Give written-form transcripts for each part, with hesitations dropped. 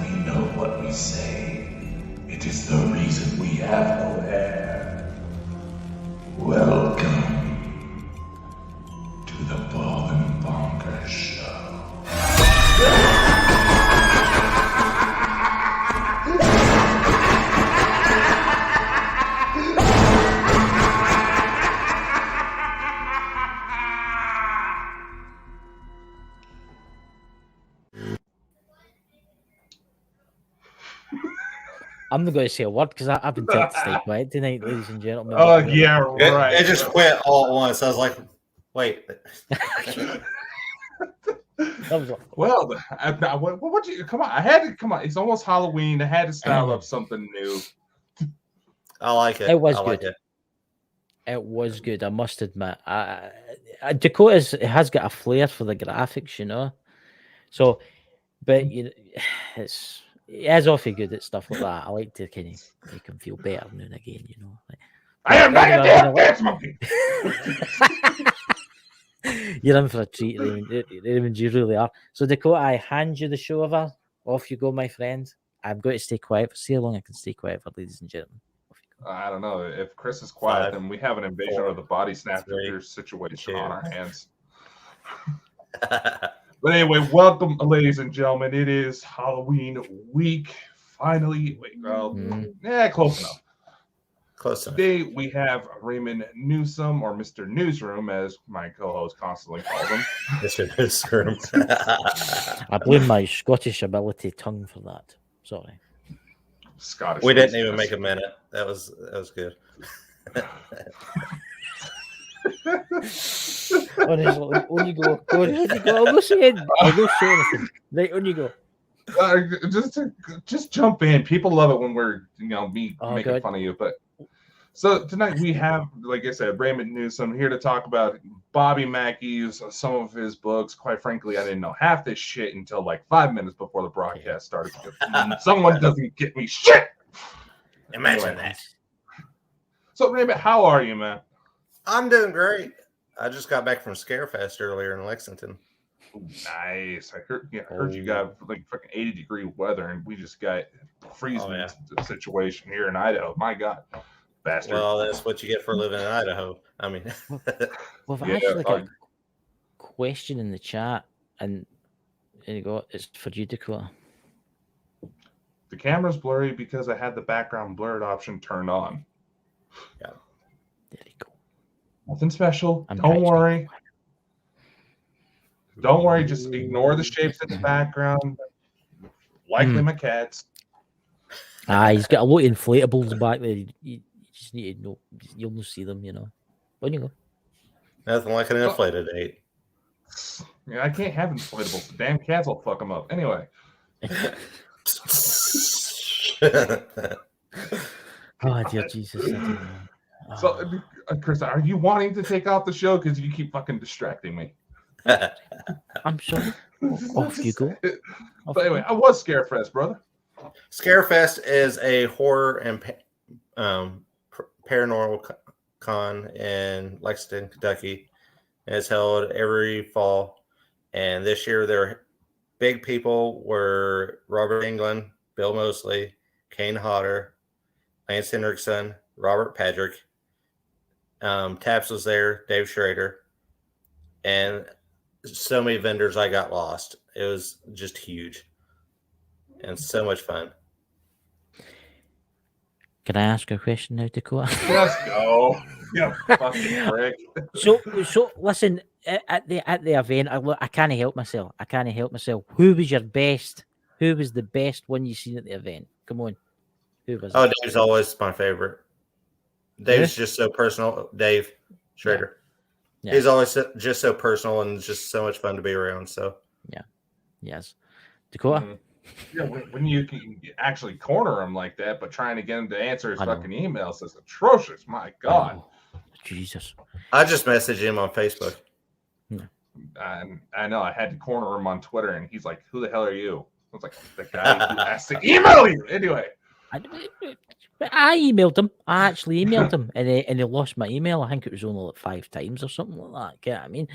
we know what we say. It is the reason we have no hair. Welcome to the Bonkers Show. I'm not going to say a word because I've been told to stay quiet tonight, ladies and gentlemen. Oh, yeah, right. It just went all at once. I was like, wait. Well, what you come on? I had to come on. It's almost Halloween. I had to style up something new. I like it. It was I good. like it. It was good, I must admit. Dakota's has got a flair for the graphics, you know. So, but it is awfully good at stuff like that. I like to kind of make him feel better now and again, you know. Like, I am not a damn dance monkey. You're in for a treat, Raymond. You really are. So, Dakota, I hand you the show over. Off you go, my friend. I'm going to stay quiet. See how long I can stay quiet for, ladies and gentlemen. I don't know. If Chris is quiet, then we have an invasion of the body snatcher situation on our hands. But anyway, welcome, ladies and gentlemen. It is Halloween week. Finally, close enough. Close enough. Today we have Raymond Newsome, or Mr. Newsroom, as my co-host constantly calls him. Mr. Newsroom. I blame my Scottish ability tongue for that. Sorry. Scottish. We didn't even make a minute. That was good. Honestly, on you go. Go on, on you go. I'll go say anything. Right, on you go. Just jump in. People love it when we're making God. fun of you. But so tonight we have, like I said, Raymond Newsome here to talk about Bobby Mackey's, some of his books. Quite frankly, I didn't know half this shit until like 5 minutes before the broadcast started. Because someone doesn't get me shit. Imagine that. So Raymond, how are you, man? I'm doing great. I just got back from Scarefest earlier in Lexington. Nice. I heard you got like fucking 80-degree weather, and we just got freezing situation here in Idaho. My God, bastard. Well, that's what you get for living in Idaho. I mean, we've actually got a question in the chat, and there you go. It's for you, Dakota. The camera's blurry because I had the background blurred option turned on. Yeah. There you go. Nothing special. Don't worry. Don't worry. Just ignore the shapes in the background. Likely my cats. He's got a lot of inflatables back there. You just need to know. You'll not see them, you know. On you go. Nothing like an inflated date. Yeah, I can't have inflatables. The damn cats will fuck them up. Anyway. Oh, dear Jesus. So, Chris, are you wanting to take off the show? Because you keep fucking distracting me. I'm sorry. Off you go. But anyway, I was Scarefest, brother. Scarefest is a horror and paranormal con in Lexington, Kentucky. It's held every fall. And this year, their big people were Robert Englund, Bill Moseley, Kane Hodder, Lance Hendrickson, Robert Patrick. Taps was there, Dave Schrader, and so many vendors I got lost. It was just huge and so much fun. Can I ask a question now, Dakota? Let's go. Yeah, fucking prick. So listen, at the event, I can't help myself. Who was your best? Who was the best one you seen at the event? Come on. Who was it? Dave's always my favorite. Dave's just so personal. Dave Schrader. Yeah. He's always just so personal and just so much fun to be around. So yes. Dakota? Mm-hmm. Yeah, when you can actually corner him like that, but trying to get him to answer his fucking emails is atrocious. My God. Oh, Jesus. I just messaged him on Facebook. Yeah. I know. I had to corner him on Twitter, and he's like, "Who the hell are you?" I was like, "The guy who asked to email you." Anyway. I emailed him. I actually emailed him, and he lost my email. I think it was only like 5 times or something like that. Yeah, I mean,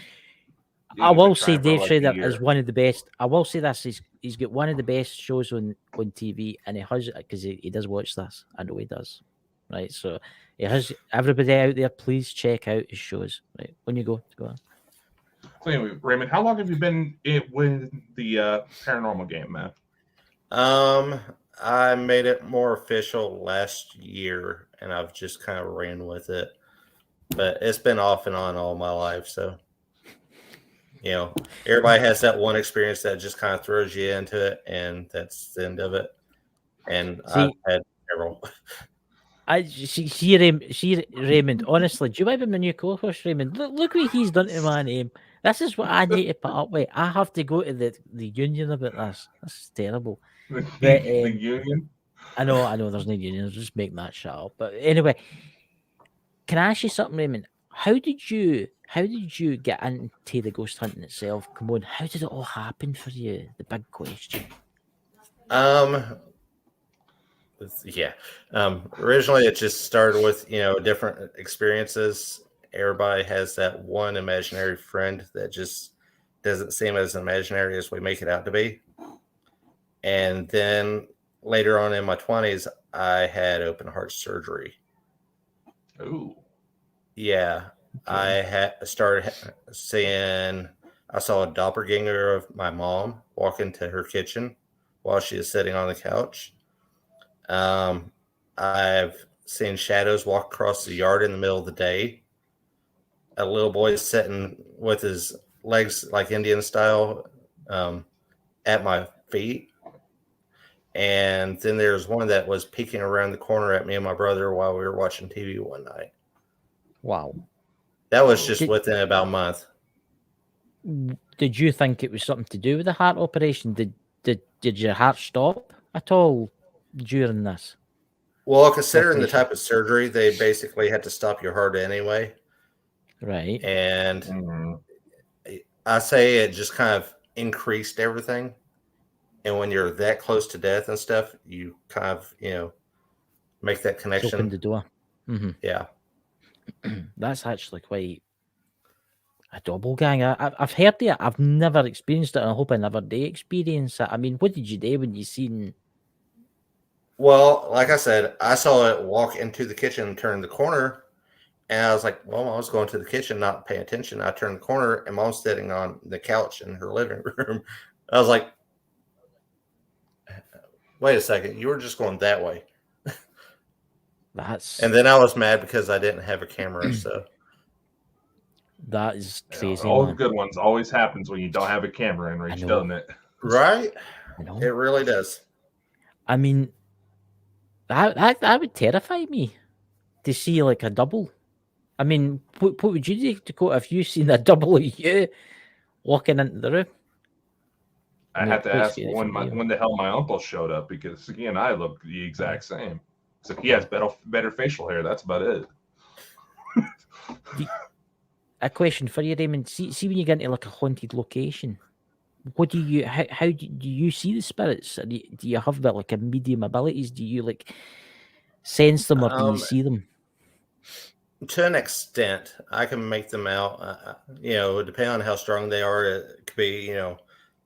I He's been will say trying for Dave like a Schrader year. is one of the best. I will say this: he's got one of the best shows on TV, and he has because he does watch this. I know he does, right? So he has everybody out there. Please check out his shows. Right when you go on. So anyway, Raymond, how long have you been with the paranormal game, man? I made it more official last year, and I've just kind of ran with it. But it's been off and on all my life, so everybody has that one experience that just kind of throws you into it, and that's the end of it. And I've had several. I see Raymond. Honestly, do you remember my new co-host Raymond? Look what he's done to my name. This is what I need to put up with. I have to go to the union about this. This is terrible. But, The union. I know. There's no union. Just making that shit up. But anyway, can I ask you something, Raymond? How did you get into the ghost hunting itself? Come on, how did it all happen for you? The big question. Originally it just started with different experiences. Everybody has that one imaginary friend that just doesn't seem as imaginary as we make it out to be. And then later on in my 20s, I had open heart surgery. Ooh. Yeah. Okay. I saw a doppelganger of my mom walk into her kitchen while she is sitting on the couch. I've seen shadows walk across the yard in the middle of the day. A little boy is sitting with his legs like Indian style at my feet. And then there's one that was peeking around the corner at me and my brother while we were watching TV one night. Wow. That was just within about a month. Did you think it was something to do with the heart operation? Did your heart stop at all during this? Well, considering the type of surgery, they basically had to stop your heart anyway. Right. And I say it just kind of increased everything. And when you're that close to death and stuff, you kind of, make that connection. Open the door. Mm-hmm. Yeah. That's actually quite a doppelganger. I've heard it. I've never experienced it, and I hope I never do experience it. I mean, what did you do when you seen? Well, like I said, I saw it walk into the kitchen and turn the corner, and I was like, well, I was going to the kitchen, not paying attention. I turned the corner, and Mom's sitting on the couch in her living room. I was like, wait a second, you were just going that way. And then I was mad because I didn't have a camera, so. That is crazy. All the good ones always happens when you don't have a camera in reach, doesn't it? Right? I know. It really does. I mean, that would terrify me to see like a double. I mean, what would you do, Dakota, if you seen a double of you walking into the room? I had to ask when the hell my uncle showed up, because he and I look the exact same. So he has better facial hair. That's about it. A question for you, Raymond. See when you get into like a haunted location, what do you? How do you see the spirits? Do you have about like a medium abilities? Do you like sense them, or do you see them? To an extent, I can make them out. Depending on how strong they are, it could be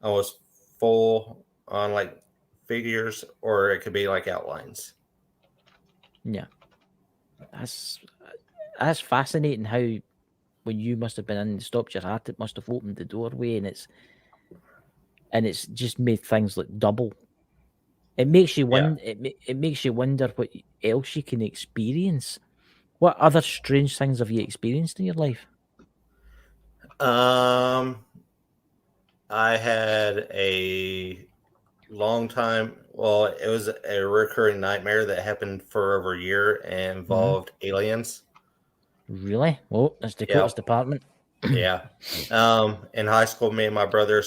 almost full on like figures, or it could be like outlines. Yeah, that's fascinating. How when you must have been in and stopped your heart, it must have opened the doorway, and it's just made things like double. It makes you wonder. It makes you wonder what else you can experience. What other strange things have you experienced in your life? I had a long time. Well, it was a recurring nightmare that happened for over a year and involved aliens. Really? Oh, that's Dakota's department. Yeah. In high school, me and my brother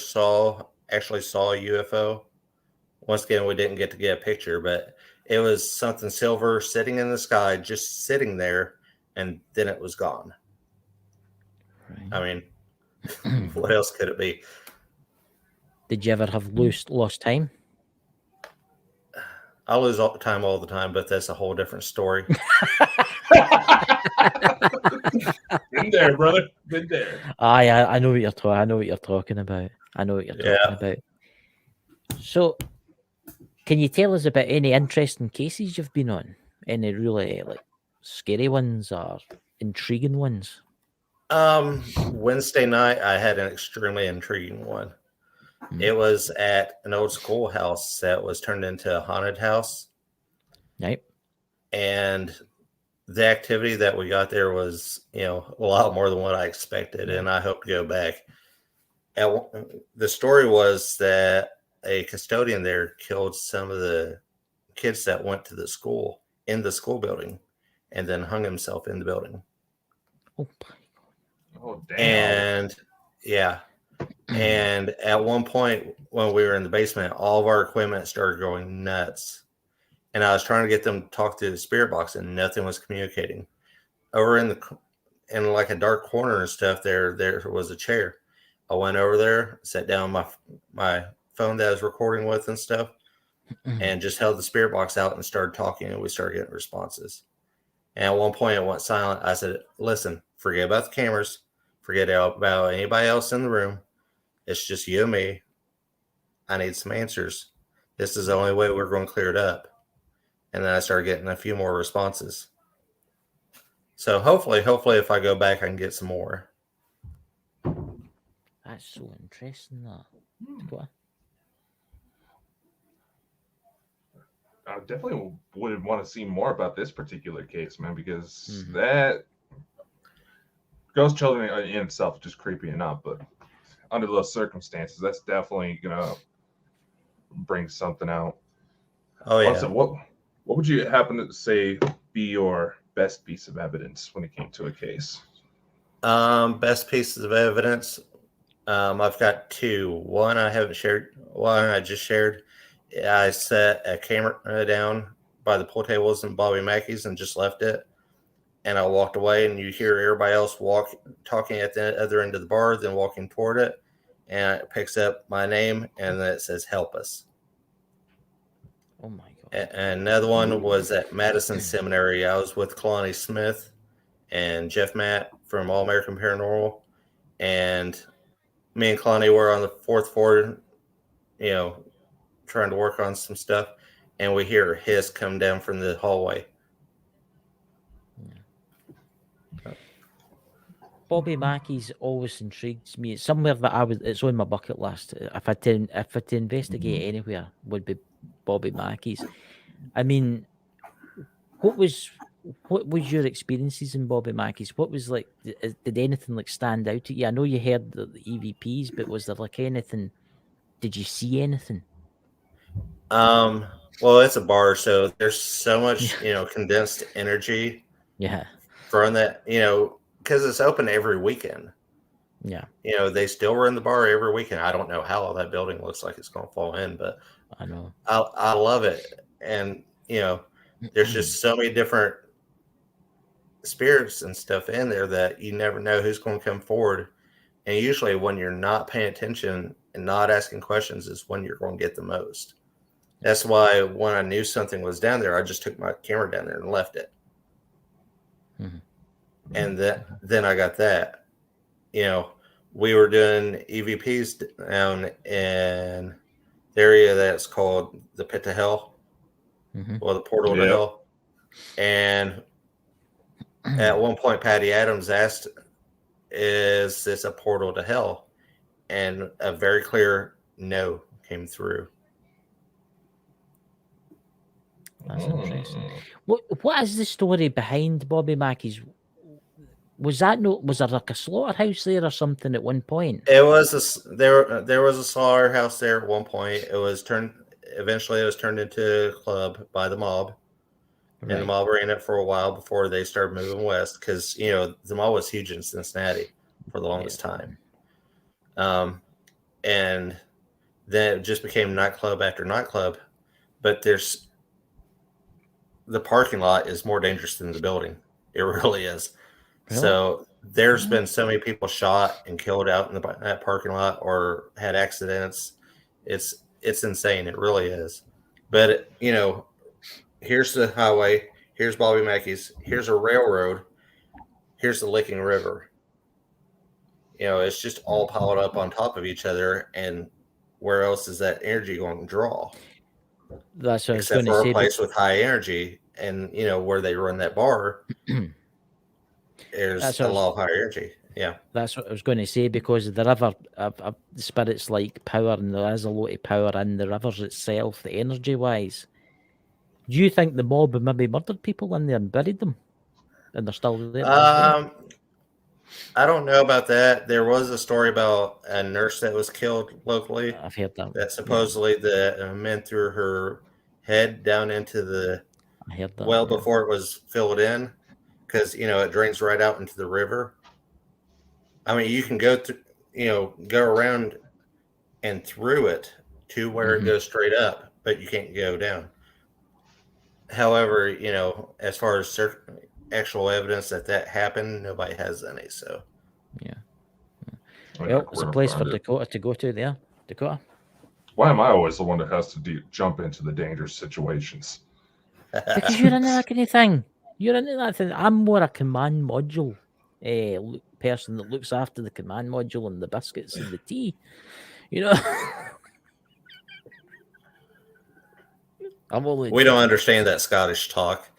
actually saw a UFO. Once again, we didn't get to get a picture, but it was something silver sitting in the sky, just sitting there, and then it was gone. Right. I mean, what else could it be? Did you ever have lost time? I lose time all the time, but that's a whole different story. Been there, brother. Been there. I know what you're talking. I know what you're talking about. I know what you're talking about. So, can you tell us about any interesting cases you've been on? Any really like scary ones or intriguing ones? Wednesday night, I had an extremely intriguing one. It was at an old schoolhouse that was turned into a haunted house. Right. And the activity that we got there was, a lot more than what I expected, and I hope to go back. The story was that a custodian there killed some of the kids that went to the school in the school building, and then hung himself in the building. Oh, damn. And yeah. And at one point when we were in the basement, all of our equipment started going nuts. And I was trying to get them to talk to the spirit box, and nothing was communicating. Over in like a dark corner and stuff, there was a chair. I went over there, sat down on my phone that I was recording with and stuff, and just held the spirit box out and started talking, and we started getting responses. And at one point it went silent. I said, listen, forget about the cameras, forget about anybody else in the room. It's just you and me. I need some answers. This is the only way we're going to clear it up. And then I started getting a few more responses. So hopefully if I go back, I can get some more. That's so interesting, that. I definitely would want to see more about this particular case, man, because that ghost children in itself is just creepy enough, but under those circumstances, that's definitely gonna bring something out. Oh yeah. Also, what would you happen to say be your best piece of evidence when it came to a case? Best pieces of evidence. I've got two. One I haven't shared. One I just shared. I set a camera down by the pool tables in Bobby Mackey's and just left it. And I walked away, and you hear everybody else talking at the other end of the bar, then walking toward it. And it picks up my name, and then it says, "Help us." Oh my God. And another one was at Madison Seminary. I was with Kalani Smith and Jeff Matt from All American Paranormal. And me and Kalani were on the fourth floor, trying to work on some stuff. And we hear a hiss come down from the hallway. Bobby Mackey's always intrigues me. It's somewhere that it's on my bucket list. If I had to investigate anywhere, would be Bobby Mackey's. I mean, what was your experiences in Bobby Mackey's? What was like? Did anything like stand out to you? I know you heard the EVPs, but was there like anything? Did you see anything? Well, it's a bar, so there's so much, condensed energy. Yeah. From that, because it's open every weekend. Yeah. They still run the bar every weekend. I don't know how that building looks like it's going to fall in, but I know. I love it. And, there's just so many different spirits and stuff in there that you never know who's going to come forward. And usually when you're not paying attention and not asking questions is when you're going to get the most. That's why when I knew something was down there, I just took my camera down there and left it. And then I got that. We were doing EVPs down in the area that's called the Pit to Hell, or the Portal to Hell. And at one point, Patty Adams asked, "Is this a portal to hell?" And a very clear no came through. That's interesting. What is the story behind Bobby Mackey's? Was there like a slaughterhouse there or something at one point? It was there was a slaughterhouse there at one point. Eventually it was turned into a club by the mob. Right. And the mob ran it for a while before they started moving west because the mob was huge in Cincinnati for the longest time. And then it just became nightclub after nightclub. But the parking lot is more dangerous than the building. It really is. Really? So there's been so many people shot and killed out in that parking lot or had accidents. It's insane. It really is. But, here's the highway, here's Bobby Mackey's, here's a railroad, here's the Licking River. It's just all piled up on top of each other, and where else is that energy going to draw? That's what I was Except going to for say. a place with high energy, and where they run that bar, there's a lot of high energy. Yeah, that's what I was going to say, because the river, the spirits like power, and there is a lot of power in the rivers itself, the energy wise. Do you think the mob maybe murdered people in there and buried them, and they're still there? I don't know about that. There was a story about a nurse that was killed locally. I've heard that. That supposedly the men threw her head down into the well before it was filled in, because it drains right out into the river. I mean, you can go go around and through it to where it goes straight up, but you can't go down. However, as far as actual evidence that happened, nobody has any. So, yeah. Well, it's a place for Dakota to go to there. Dakota. Why am I always the one that has to jump into the dangerous situations? Because you're into that kind of thing. You're into that thing. I'm more a command module person that looks after the command module and the biscuits and the tea. We don't understand that Scottish talk.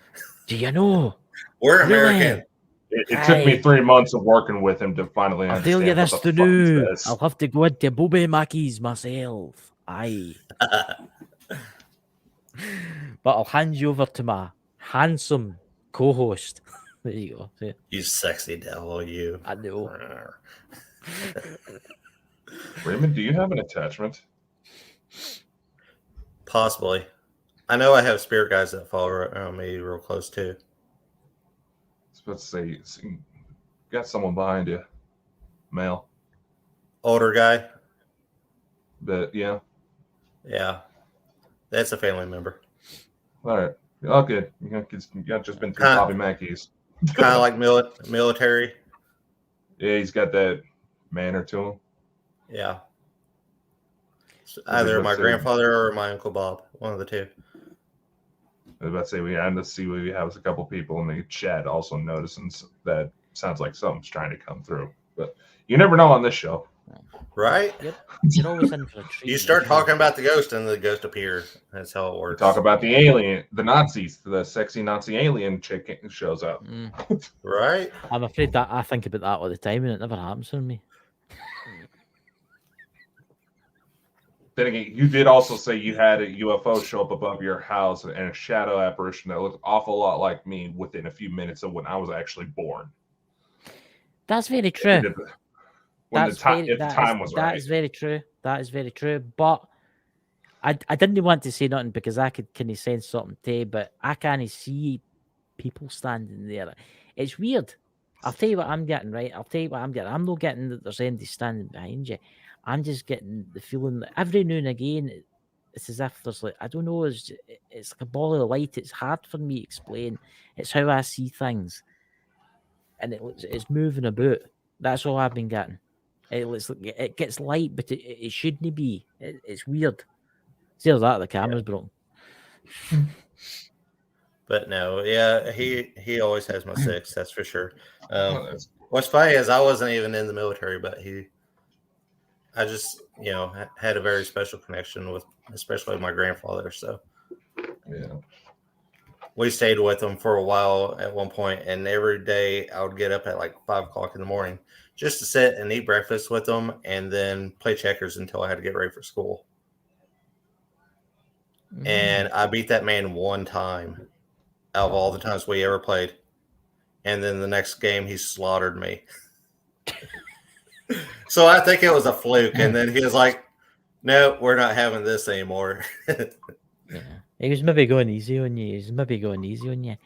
Do you know? We're American. It took me 3 months of working with him to finally understand. I'll tell you this to do. I'll have to go into Bobby Mackey's myself. Aye. But I'll hand you over to my handsome co-host. There you go. See? You sexy devil, you. I know. Raymond, do you have an attachment? Possibly. I know I have spirit guys that follow around me real close too. I was about to say, got someone behind you. Male. Older guy? But yeah. Yeah. That's a family member. All right. Oh, good. You got just been through Bobby Mackey's. Kind of like military. Yeah, he's got that manner to him. Yeah. Either my grandfather or my Uncle Bob. One of the two. I was about to say, we had to see what we have with a couple people in the chat also noticing that sounds like something's trying to come through. But you never know on this show. Right? Yep. You're always in for a treat. You start talking about the ghost and the ghost appears. That's how it works. Talk about the alien, the Nazis, the sexy Nazi alien chick shows up. Right? I'm afraid that I think about that all the time and it never happens for me. Then again, you did also say you had a UFO show up above your house and a shadow apparition that looked awful lot like me within a few minutes of when I was actually born. That's very true. When the time was right. That is very true. That is very true. But I didn't want to say nothing because I could kind of sense something too, but I can't see people standing there. It's weird. I'll tell you what I'm getting, right? I'm not getting that there's anybody standing behind you. I'm just getting the feeling that every now and again, it's as if there's like, I don't know, it's like a ball of light. It's hard for me to explain. It's how I see things. And it's moving about. That's all I've been getting. It gets light, but it shouldn't be. It's weird. See that the camera's broken. But no, yeah, he always has my six, that's for sure. What's funny is I wasn't even in the military, but I just had a very special connection with, especially my grandfather. So yeah, we stayed with him for a while at one point, and every day I would get up at like 5 o'clock in the morning just to sit and eat breakfast with him, and then play checkers until I had to get ready for school. And I beat that man one time out of all the times we ever played. And then the next game, he slaughtered me. So I think it was a fluke. And then he was like, no, we're not having this anymore. Yeah. He was maybe going easy on you.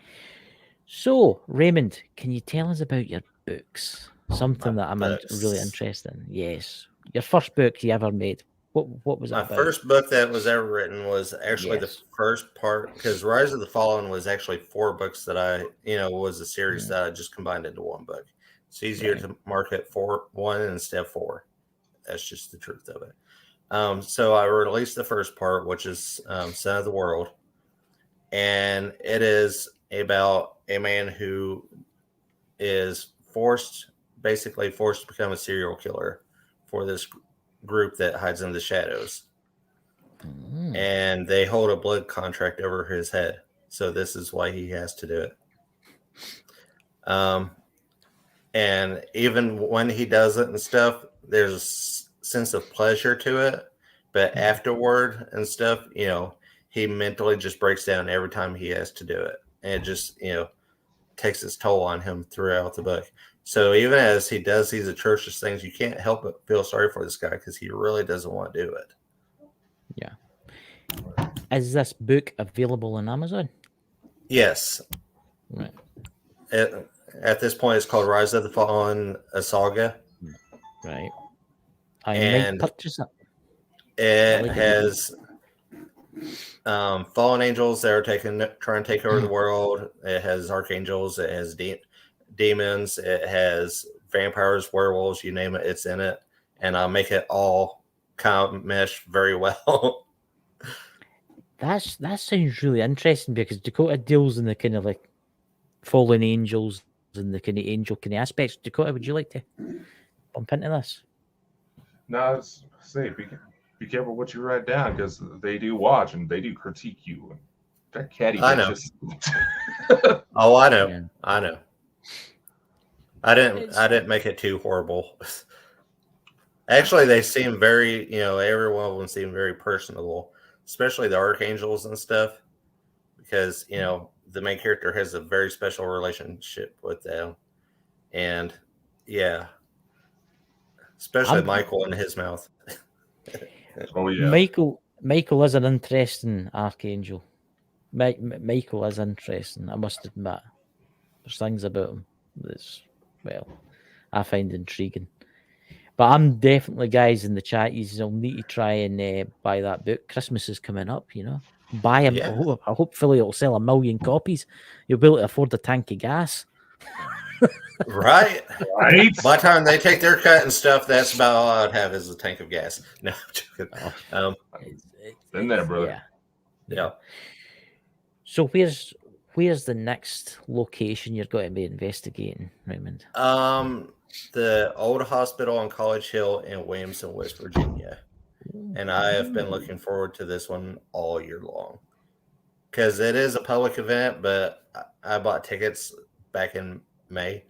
So, Raymond, can you tell us about your books? Something that I'm really interested in. Yes. Your first book you ever made. What was that about? My first book that was ever written was actually the first part, because Rise of the Fallen was actually 4 books that I, was a series that I just combined into one book. It's easier to market 1 instead of 4. That's just the truth of it. So I released the first part, which is Son of the World. and it is about a man who is basically forced to become a serial killer for this group that hides in the shadows. And they hold a blood contract over his head. So this is why he has to do it. And even when he does it and stuff, there's a sense of pleasure to it. But afterward and stuff, he mentally just breaks down every time he has to do it. And it just, takes its toll on him throughout the book. So even as he does these atrocious things, you can't help but feel sorry for this guy because he really doesn't want to do it. Yeah. Is this book available on Amazon? Yes. Right. At this point, it's called Rise of the Fallen, a saga. Right. I might purchase it. It has fallen angels that are trying to take over the world. It has archangels. It has demons. It has vampires, werewolves, you name it, it's in it. And I'll make it all kind of mesh very well. That sounds really interesting because Dakota deals in the kind of like fallen angels and the kind of angel kind of aspects. Dakota, would you like to bump into this? No, be careful what you write down because they do watch and they do critique you. That catty bitches. Oh, I know. Yeah. I know. I didn't make it too horrible. Actually, they seem very, every one of them seem very personable, especially the archangels and stuff, because, the main character has a very special relationship with them. And yeah, especially Michael and his mouth. Oh yeah, Michael is an interesting archangel. Michael is interesting, I must admit. There's things about him that's, I find intriguing. But I'm definitely, guys in the chat, you'll need to try and buy that book. Christmas is coming up, Buy him. Yeah. Hopefully it'll sell 1 million copies. You'll be able to afford a tank of gas. Right. By the time they take their cut and stuff, that's about all I'd have is a tank of gas. No, been there, brother. Yeah. So where's the next location you're going to be investigating, Raymond? The old hospital on College Hill in Williamson, West Virginia. And I have been looking forward to this one all year long because it is a public event, but I bought tickets back in May.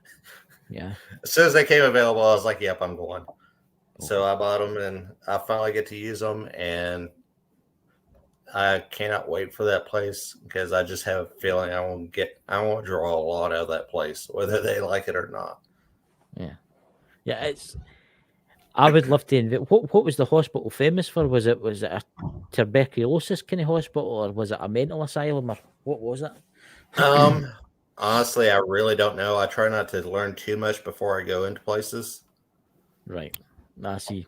Yeah. As soon as they came available, I was like, yep, I'm going. Okay. So I bought them and I finally get to use them. And I cannot wait for that place because I just have a feeling I won't draw a lot out of that place, whether they like it or not. Yeah. Yeah, I would love to invite. What was the hospital famous for? Was it a tuberculosis kind of hospital, or was it a mental asylum, or what was it? Honestly, I really don't know. I try not to learn too much before I go into places. Right. I see.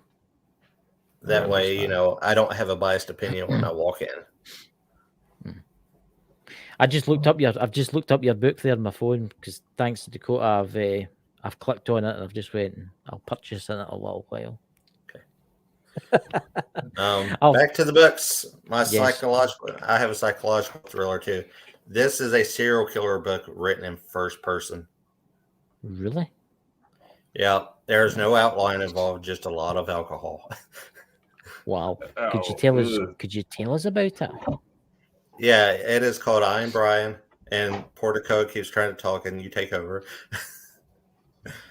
That way, I don't have a biased opinion when I walk in. I've just looked up your book there on my phone because thanks to Dakota, I've clicked on it and I've just went, I'll purchase it in a little while. Okay. Back to the books. I have a psychological thriller too. This is a serial killer book written in first person. Really? Yeah. There's no outline involved, just a lot of alcohol. Wow. Could you tell us about it? Yeah, it is called I Am Bryan, and Portico keeps trying to talk and you take over.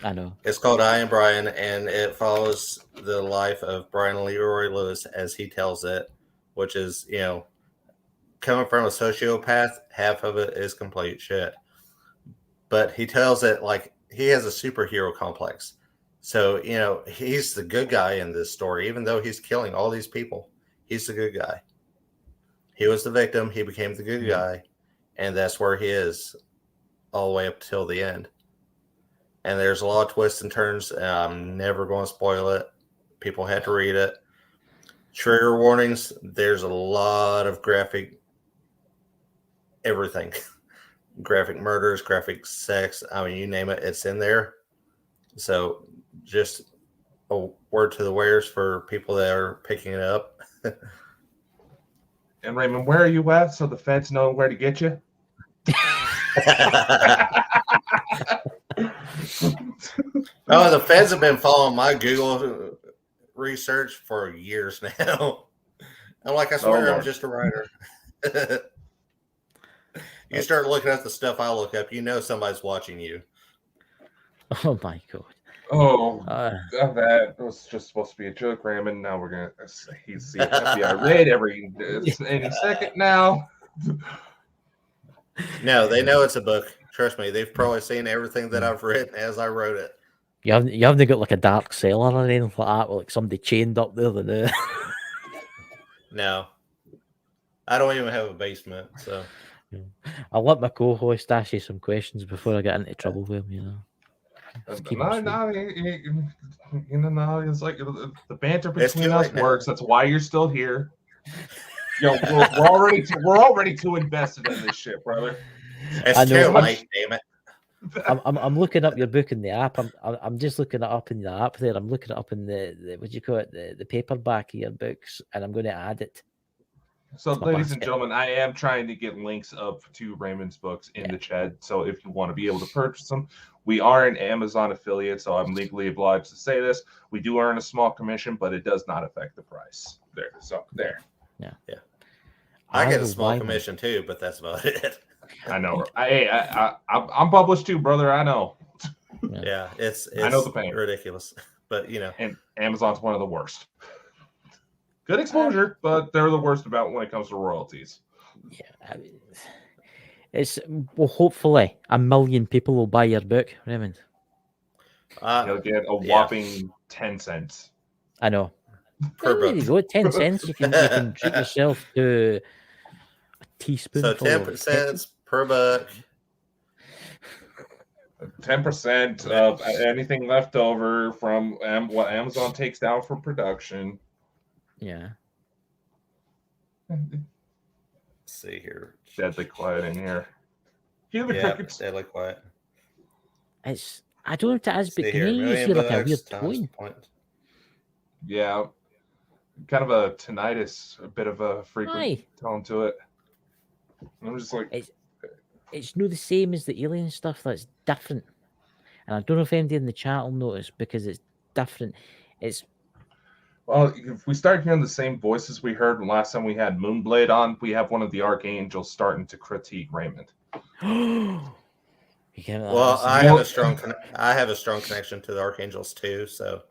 I know. It's called I Am Bryan, and it follows the life of Brian Leroy Lewis as he tells it, which is, coming from a sociopath, half of it is complete shit. But he tells it like he has a superhero complex. So, he's the good guy in this story, even though he's killing all these people. He's the good guy. He was the victim. He became the good guy. And that's where he is all the way up till the end. And there's a lot of twists and turns. And I'm never going to spoil it. People have to read it. Trigger warnings. There's a lot of graphic everything. Graphic murders, graphic sex. I mean, you name it, it's in there. So just a word to the wares for people that are picking it up. And Raymond, where are you at? So the feds know where to get you. Oh, the feds have been following my Google research for years now. I'm like, I swear I'm just a writer. You start looking at the stuff I look up, you know somebody's watching you. Oh my god. Oh, that was just supposed to be a joke, Raymond. Now we're gonna he's the FBI raid any second now. No, they know it's a book. Trust me, they've probably seen everything that I've written as I wrote it. You haven't got like a dark cellar or anything like that, with like somebody chained up there. No, I don't even have a basement, so I'll let my co-host ask you some questions before I get into trouble with him. You know. No, it's like the banter between us works. That's why you're still here. Yo, we're already too invested in this shit, brother. It's too late, damn it. I'm looking up your book in the app. I'm just looking it up in the app there. I'm looking it up in the what do you call it, the paperback of your books, and I'm going to add it. So, ladies and gentlemen, I am trying to get links up to Raymond's books in the chat. So, if you want to be able to purchase them, we are an Amazon affiliate, so I'm legally obliged to say this. We do earn a small commission, but it does not affect the price. There. So, there. Yeah. I get a small commission too, but that's about it. I know. I'm published too, brother. I know. Yeah, it's I know the pain. Ridiculous, but you know, and Amazon's one of the worst. Good exposure, but they're the worst about when it comes to royalties. Yeah, I mean, hopefully 1 million people will buy your book, Raymond. You'll get a whopping 10 cents. I know. Per book. You go 10 cents. You can treat yourself to a teaspoon. So 10 cents per book. 10% of anything left over from what Amazon takes down from production. Yeah. Let's see here. Deadly quiet in here. Hear the crickets. Deadly quiet. I don't know if it is, but can you hear like a weird tone? Yeah. Kind of a tinnitus, a bit of a frequent tone to it. I'm just like it's not the same as the alien stuff. That's different. And I don't know if anybody in the chat will notice because it's different. Well, if we start hearing the same voices we heard last time we had Moonblade on, we have one of the archangels starting to critique Raymond. Well, I have a strong connection to the archangels too, so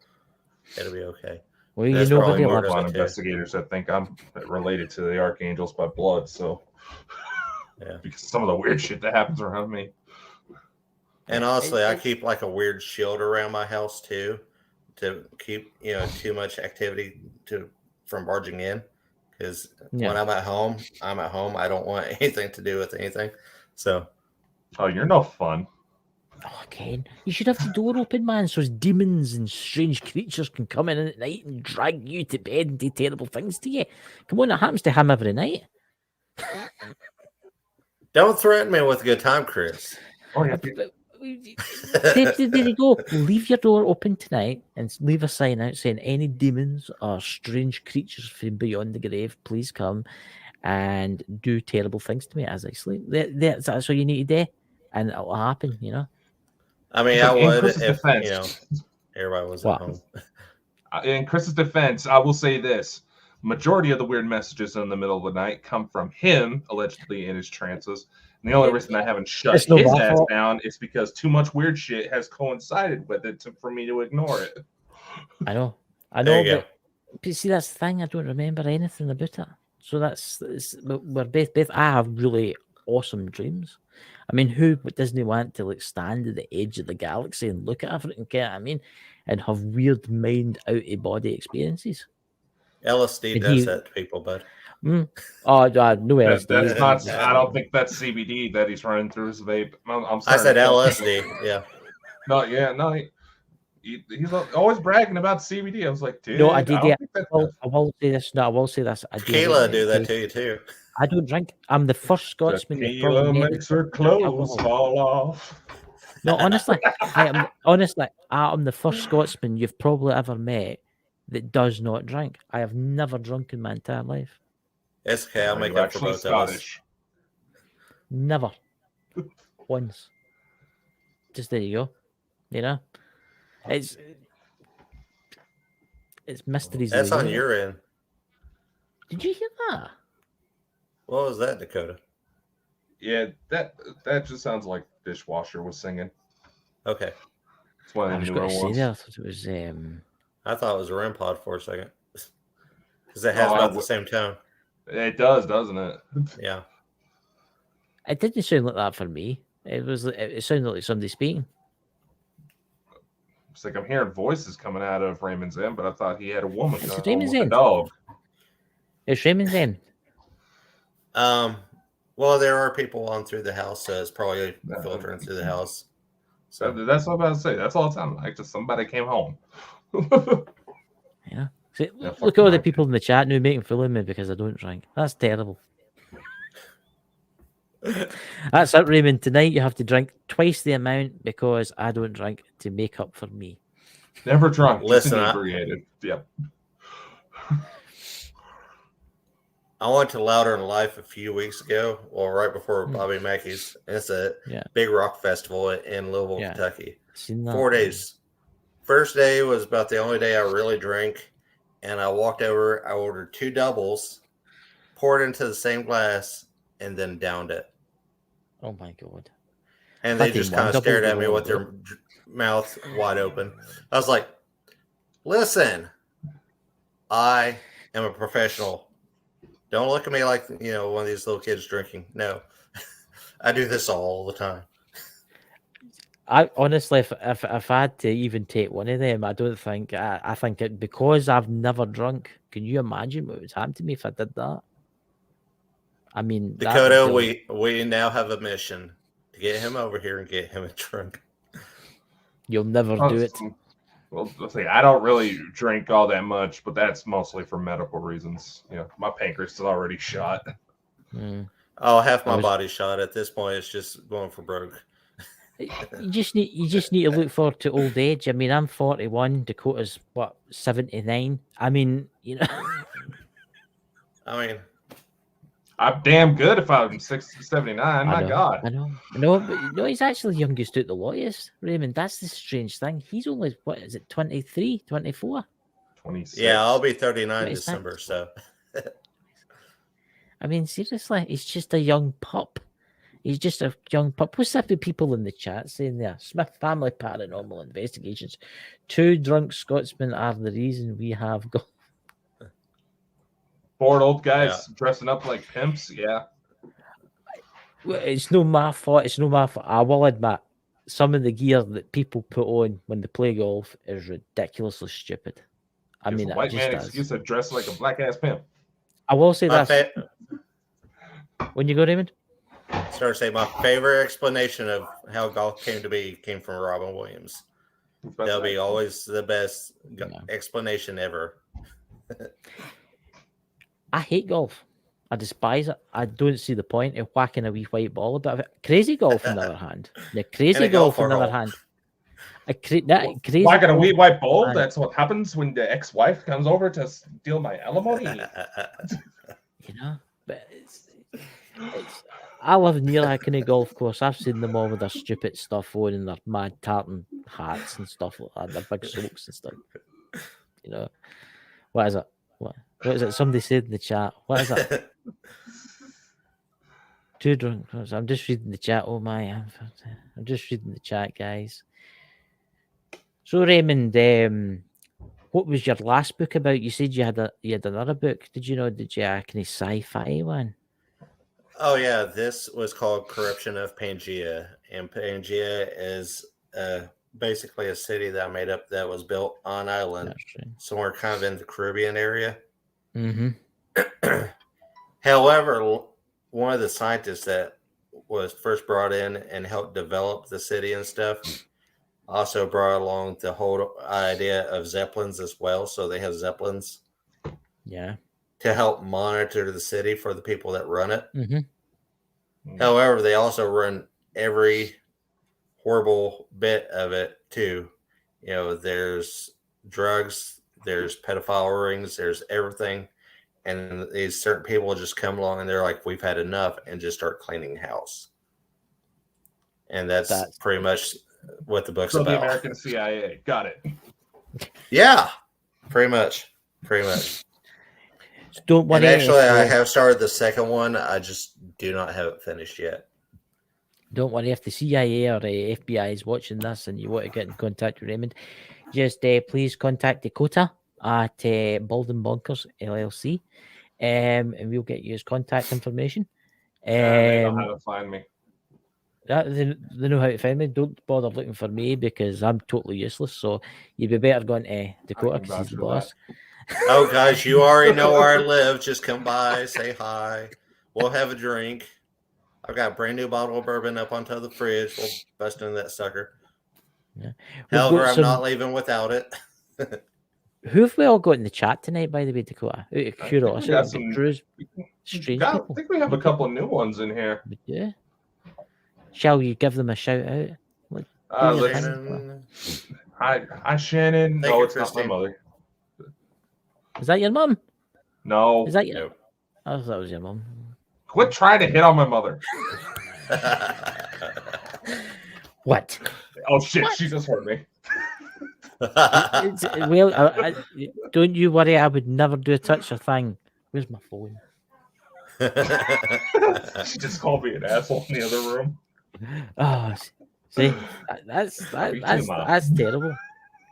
it'll be okay. Well, you know, probably more on investigators that think I'm related to the archangels by blood, so yeah, because some of the weird shit that happens around me. And honestly, I keep like a weird shield around my house too, to keep too much activity from barging in. Because when I'm at home. I don't want anything to do with anything. So, you're no fun. Oh, Ken, you should have the door open, man, so demons and strange creatures can come in at night and drag you to bed and do terrible things to you. Come on, it happens to him every night. Don't threaten me with a good time, Chris. There you go. Leave your door open tonight and leave a sign out saying any demons or strange creatures from beyond the grave, please come and do terrible things to me as I sleep. That's all you need to do, and it'll happen, I mean, I would if everybody was at home. In Chris's defense, I will say this. Majority of the weird messages in the middle of the night come from him, allegedly in his trances. And the only reason I haven't shut his ass down is because too much weird shit has coincided with it for me to ignore it. I know, but see, that's the thing. I don't remember anything about it. So we're both. I have really awesome dreams. I mean, who doesn't want to stand at the edge of the galaxy and look at everything? And have weird mind out of body experiences? LSD does that to people, bud. No LSD. That's not. I don't think that's CBD that he's running through his vape. I'm sorry. I said LSD. Yeah. No. He's always bragging about CBD. I was like, dude. No, I did. I will say this. No, I will say this. Tequila do that to you too. I don't drink. I'm the first Scotsman. Tequila makes her clothes fall off. No, honestly, I am the first Scotsman you've probably ever met that does not drink. I have never drunk in my entire life. It's okay. I'll make You're up for actually both of us. Scottish. Never. Once. Just there you go. You know? It's mysteries. That's of the on universe. your end. Did you hear that? What was that, Dakota? Yeah, that just sounds like Dishwasher was singing. Okay. It's one I of was the going newer to say ones. there. I thought it was. I thought it was a REM pod for a second. Because it has about the same tone. It does, doesn't it? Yeah. It didn't sound like that for me. It sounded like somebody speaking. It's like I'm hearing voices coming out of Raymond's end, but I thought he had a woman It's coming home Raymond's with a end. dog. It's Raymond's end. Well, there are people on through the house, so it's probably filtering through the house. So That's what I'm about to say. That's all it sounded like. Just somebody came home. Yeah. See, Yeah, look fuck at all the my people in the chat now making fun of me because I don't drink. That's terrible. That's it, Raymond. Tonight you have to drink twice the amount because I don't drink to make up for me. Never drunk, just Listen, inebriated. Yep. I went to Louder in Life a few weeks ago, well, right before Bobby Mackey's. And it's a big rock festival in Louisville, Kentucky. 4 days. First day was about the only day I really drank. And I walked over, I ordered 2 doubles, poured into the same glass, and then downed it. Oh my God. And they just kind of stared at me with their mouth wide open. I was like, listen, I am a professional. Don't look at me like, one of these little kids drinking. No, I do this all the time. I honestly, if I had to even take one of them, I don't think I think it because I've never drunk. Can you imagine what would happen to me if I did that? I mean, Dakota, we now have a mission to get him over here and get him a drink. You'll never do it. Well, let's see. I don't really drink all that much, but that's mostly for medical reasons. My pancreas is already shot. Oh, half my body's shot at this point. It's just going for broke. You just need to look forward to old age. I mean, I'm 41. Dakota's 79. I mean, I'm damn good if I'm 79. My God. I know, but he's actually youngest out the lawyers, Raymond. That's the strange thing. He's only, 23, 24? 26. Yeah, I'll be 39 December, so. I mean, seriously, he's just a young pup. He's just a young pup. What's up with people in the chat saying there? Smith Family Paranormal Investigations. 2 drunk Scotsmen are the reason we have got. Bored old guys dressing up like pimps. Yeah. It's no my fault. It's no my fault. I will admit, some of the gear that people put on when they play golf is ridiculously stupid. I mean, a white man excuse to dress like a black ass pimp. I will say this. When you go, Raymond? Start saying my favorite explanation of how golf came to be came from Robin Williams. That'll be always the best explanation ever. I hate golf. I despise it. I don't see the point of whacking a wee white ball about it. Crazy golf, on the other hand. Crazy golf, on the other hand. Crazy whacking a wee white ball? That's what happens when the ex-wife comes over to steal my alimony. But I live near a kind of golf course. I've seen them all with their stupid stuff on and their mad tartan hats and stuff like that. Their big soaks and stuff. What is it? What is it? Somebody said in the chat. What is it? 2 drunk. I'm just reading the chat. Oh my! I'm just reading the chat, guys. So Raymond, what was your last book about? You said you had another book. Did you have a kind of sci-fi one? Oh yeah, this was called Corruption of Pangea, and Pangea is basically a city that I made up that was built on island, somewhere kind of in the Caribbean area. Mm-hmm. However, one of the scientists that was first brought in and helped develop the city and stuff also brought along the whole idea of zeppelins as well. So they have zeppelins, to help monitor the city for the people that run it. Mm-hmm. However, they also run every horrible bit of it too. There's drugs, there's pedophile rings, there's everything. and these certain people just come along and they're like, "We've had enough," and just start cleaning house. And that's pretty much what the book's So about. the American CIA. Got it. Yeah, pretty much. Don't worry. And actually, I have started the second one. I just do not have it finished yet. Don't worry if the CIA or FBI is watching this and you want to get in contact with Raymond, just please contact Dakota at Baldwin Bonkers LLC, and we'll get you his contact information. They know how to find me. They know how to find me. Don't bother looking for me because I'm totally useless. So you'd be better going to Dakota because he's the boss. Oh, guys, you already know where I live. Just come by, say hi. We'll have a drink. I've got a brand new bottle of bourbon up on top of the fridge. We'll bust into that sucker. Yeah. However, I'm not leaving without it. Who have we all got in the chat tonight, by the way, Dakota? Out of curiosity, I think we have a couple of new ones in here. Yeah. Shall you give them a shout out? Hi, Shannon. No, it's not my mother. Is that your mum? No. Is that your? I thought that was your mum. Quit trying to hit on my mother. What? Oh shit! What? She just heard me. Well, don't you worry. I would never do a touch or thing. Where's my phone? She just called me an asshole in the other room. Oh, see, that's terrible.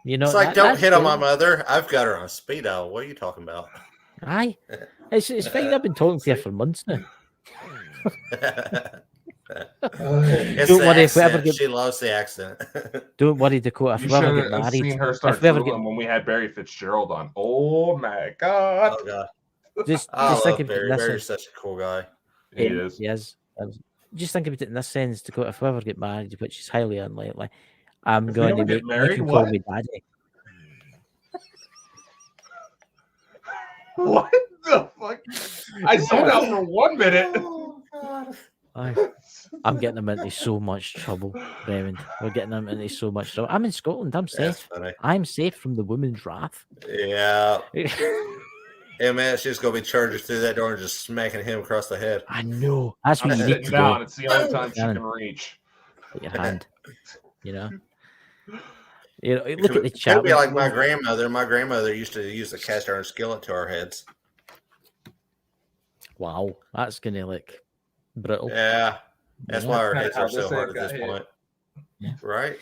You know, it's like don't hit on my mother. I've got her on speed dial. What are you talking about? Aye, it's fine. I've been talking to her for months now. Don't worry if we ever get. She loves the accent. Don't worry, Dakota. If we ever get married, seen her start when we had Barry Fitzgerald on. Oh my god! Oh god! Just think of Barry. Barry's such a cool guy. He is. Yes. Just think of it in this sense, Dakota. If we ever get married, which is highly unlikely, I'm going to make married. You call me daddy. What the fuck? I zoned out for 1 minute. Oh, God. I'm getting them into so much trouble, Raymond. We're getting them into so much trouble. I'm in Scotland. I'm safe. I'm safe from the woman's wrath. Yeah. Yeah, man, she's going to be charging through that door and just smacking him across the head. I know. That's what you need to down. do. It's the only time she can reach. Put your hand. You know, look at the chat. It'd be like my grandmother. My grandmother used to use the cast iron skillet to our heads. Wow, that's gonna look brittle. Yeah, that's why our heads are so hard at this point. Yeah. Right?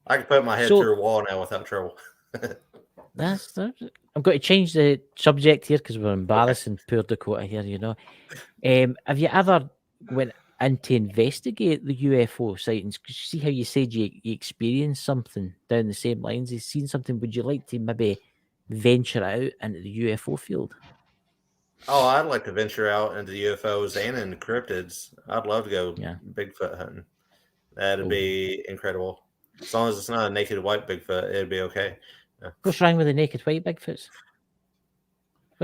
I can put my head through a wall now without trouble. I'm going to change the subject here because we're embarrassing poor Dakota here. You know, have you ever went in to investigate the UFO sightings? See how you said you experienced something down the same lines. You've seen something. Would you like to maybe venture out into the UFO field? Oh, I'd like to venture out into the UFOs and into cryptids. I'd love to go Bigfoot hunting. That'd be incredible. As long as it's not a naked white Bigfoot, it'd be okay. Yeah. What's wrong with the naked white Bigfoots?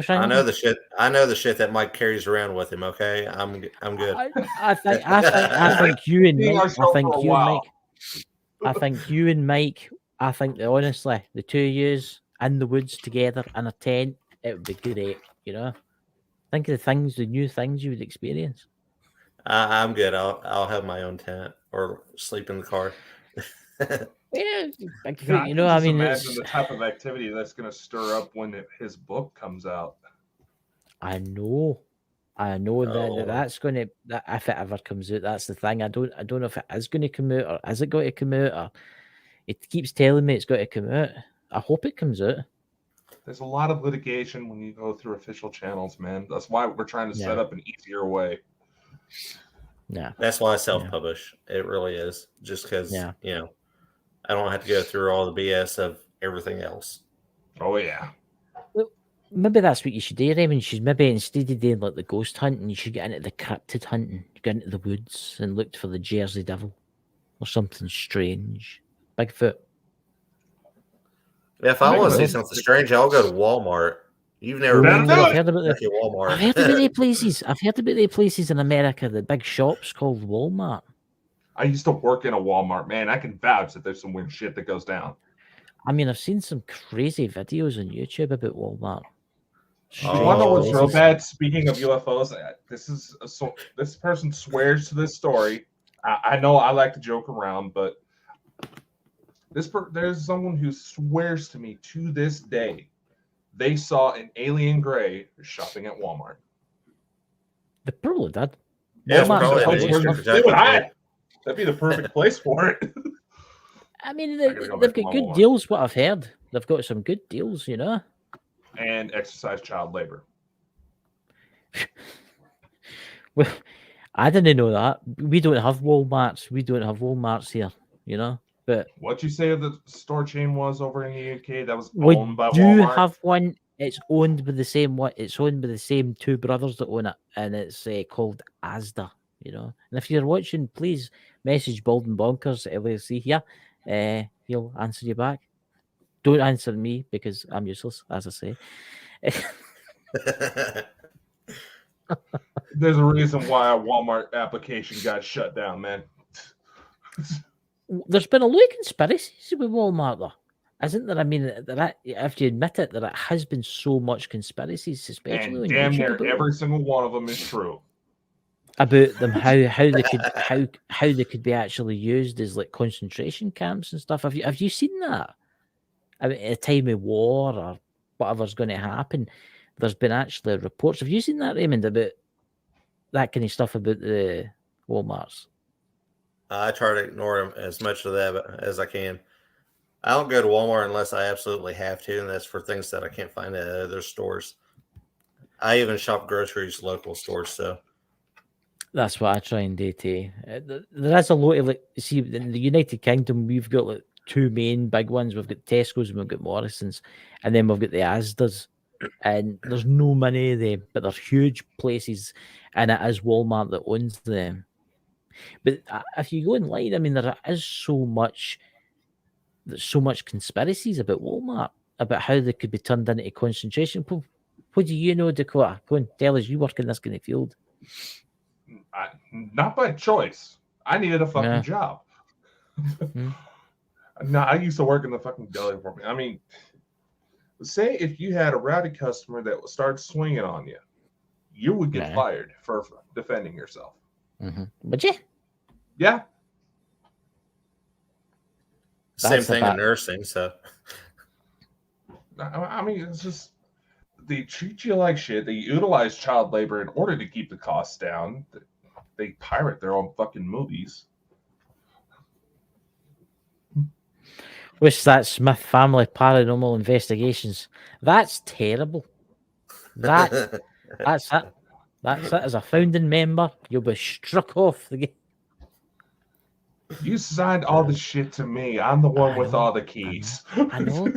I know the shit. I know the shit that Mike carries around with him. Okay, I'm good. I think you and Mike. I think you and Mike. I think that honestly, the two of yous in the woods together in a tent, it would be great. You know, think of the new things you would experience. I'm good. I'll have my own tent or sleep in the car. Yeah, God, you know, I mean, imagine the type of activity that's going to stir up when his book comes out. I know that's going to. If it ever comes out, that's the thing. I don't know if it is going to come out or is it going to come out. Or it keeps telling me it's going to come out. I hope it comes out. There's a lot of litigation when you go through official channels, man. That's why we're trying to set up an easier way. Yeah, that's why I self-publish. It really is, just because you know. I don't have to go through all the BS of everything else. Oh, yeah. Well, maybe that's what you should do, Raymond. You should maybe, instead of doing like the ghost hunting, you should get into the cryptid hunting. You get into the woods and look for the Jersey Devil or something strange. Bigfoot. Yeah, if I want to see something strange, I'll go to Walmart. You've never been to I've heard about Walmart. I've heard about the places. I've heard about the places in America, the big shops called Walmart. I used to work in a Walmart, man. I can vouch that there's some weird shit that goes down. I mean, I've seen some crazy videos on YouTube about Walmart. You want to know what's real places. bad? Speaking of UFOs, this person swears to this story. I know I like to joke around, but there's someone who swears to me to this day they saw an alien gray shopping at Walmart. They probably did. Yeah, it's Walmart's probably got in all Eastern stuff. They would Kentucky. hide. That'd be the perfect place for it. I mean, I gotta go they've back to got my good Walmart. deals. What I've heard, they've got some good deals. You know. And exercise child labor. Well, I didn't know that. We don't have Walmarts. We don't have Walmarts here. You know. But What you say the store chain was over in the UK that was we owned by do Walmart? have one. It's owned by the same one. It's owned by the same two brothers that own it, and it's called Asda. You know. And if you're watching, please message Bald and Bonkers LLC here. He'll answer you back. Don't answer me because I'm useless, as I say. There's a reason why a Walmart application got shut down, man. There's been a lot of conspiracies with Walmart, though, isn't there? I mean, if you admit it, there has been so much conspiracies, especially And on damn YouTube near about every single one of them is true. them, how they could be actually used as like concentration camps and stuff. Have you seen that? I mean, at a time of war or whatever's going to happen, there's been actually reports. Have you seen that, Raymond, about that kind of stuff about the Walmarts? I try to ignore them as much of that as I can. I don't go to Walmart unless I absolutely have to, and that's for things that I can't find at other stores. I even shop groceries, local stores, so. That's what I try and do too. There is a lot of like, see, in the United Kingdom, we've got like two main big ones. We've got Tesco's and we've got Morrison's, and then we've got the Asda's. And there's no many of them, but they're huge places, and it is Walmart that owns them. But if you go online, I mean, there is so much. There's so much conspiracies about Walmart, about how they could be turned into concentration. What do you know, Dakota? Go and tell us. You work in this kind of field. Not by choice. I needed a fucking job. No, I used to work in the fucking deli department. I mean, say if you had a rowdy customer that started swinging on you, you would get fired for defending yourself. Would you? Yeah. Same thing in nursing, so. I mean, it's just they treat you like shit. They utilize child labor in order to keep the costs down. They pirate their own fucking movies. What's that Smith Family Paranormal Investigations? That's terrible. That's it. That's it. As a founding member, you'll be struck off the game. You signed all the shit to me. I'm the one with all the keys. I know.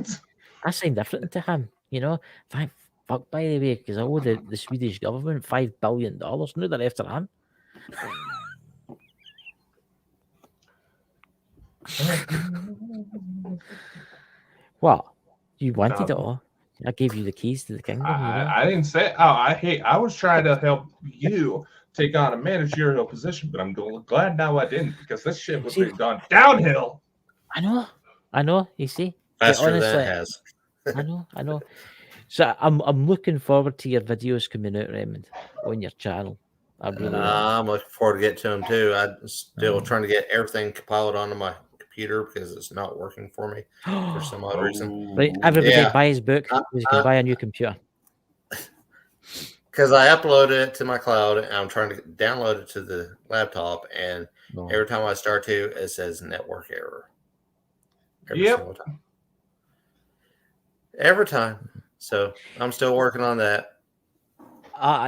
I signed everything to him. You know. Thank fuck, by the way, because I owe the Swedish government $5 billion. Now they're after him. What? You wanted it all? I gave you the keys to the kingdom. I didn't say. I was trying to help you take on a managerial position, but I'm glad now I didn't, because this shit would have gone downhill. I know. You see, faster honestly, than it has. I know. So I'm looking forward to your videos coming out, Raymond, on your channel. I'm looking forward to get to them too. I'm still trying to get everything compiled onto my computer because it's not working for me for some odd reason. Right, everybody buy his book. You can buy a new computer. Because I uploaded it to my cloud and I'm trying to download it to the laptop, and every time I start to, it says network error. Every time. So I'm still working on that.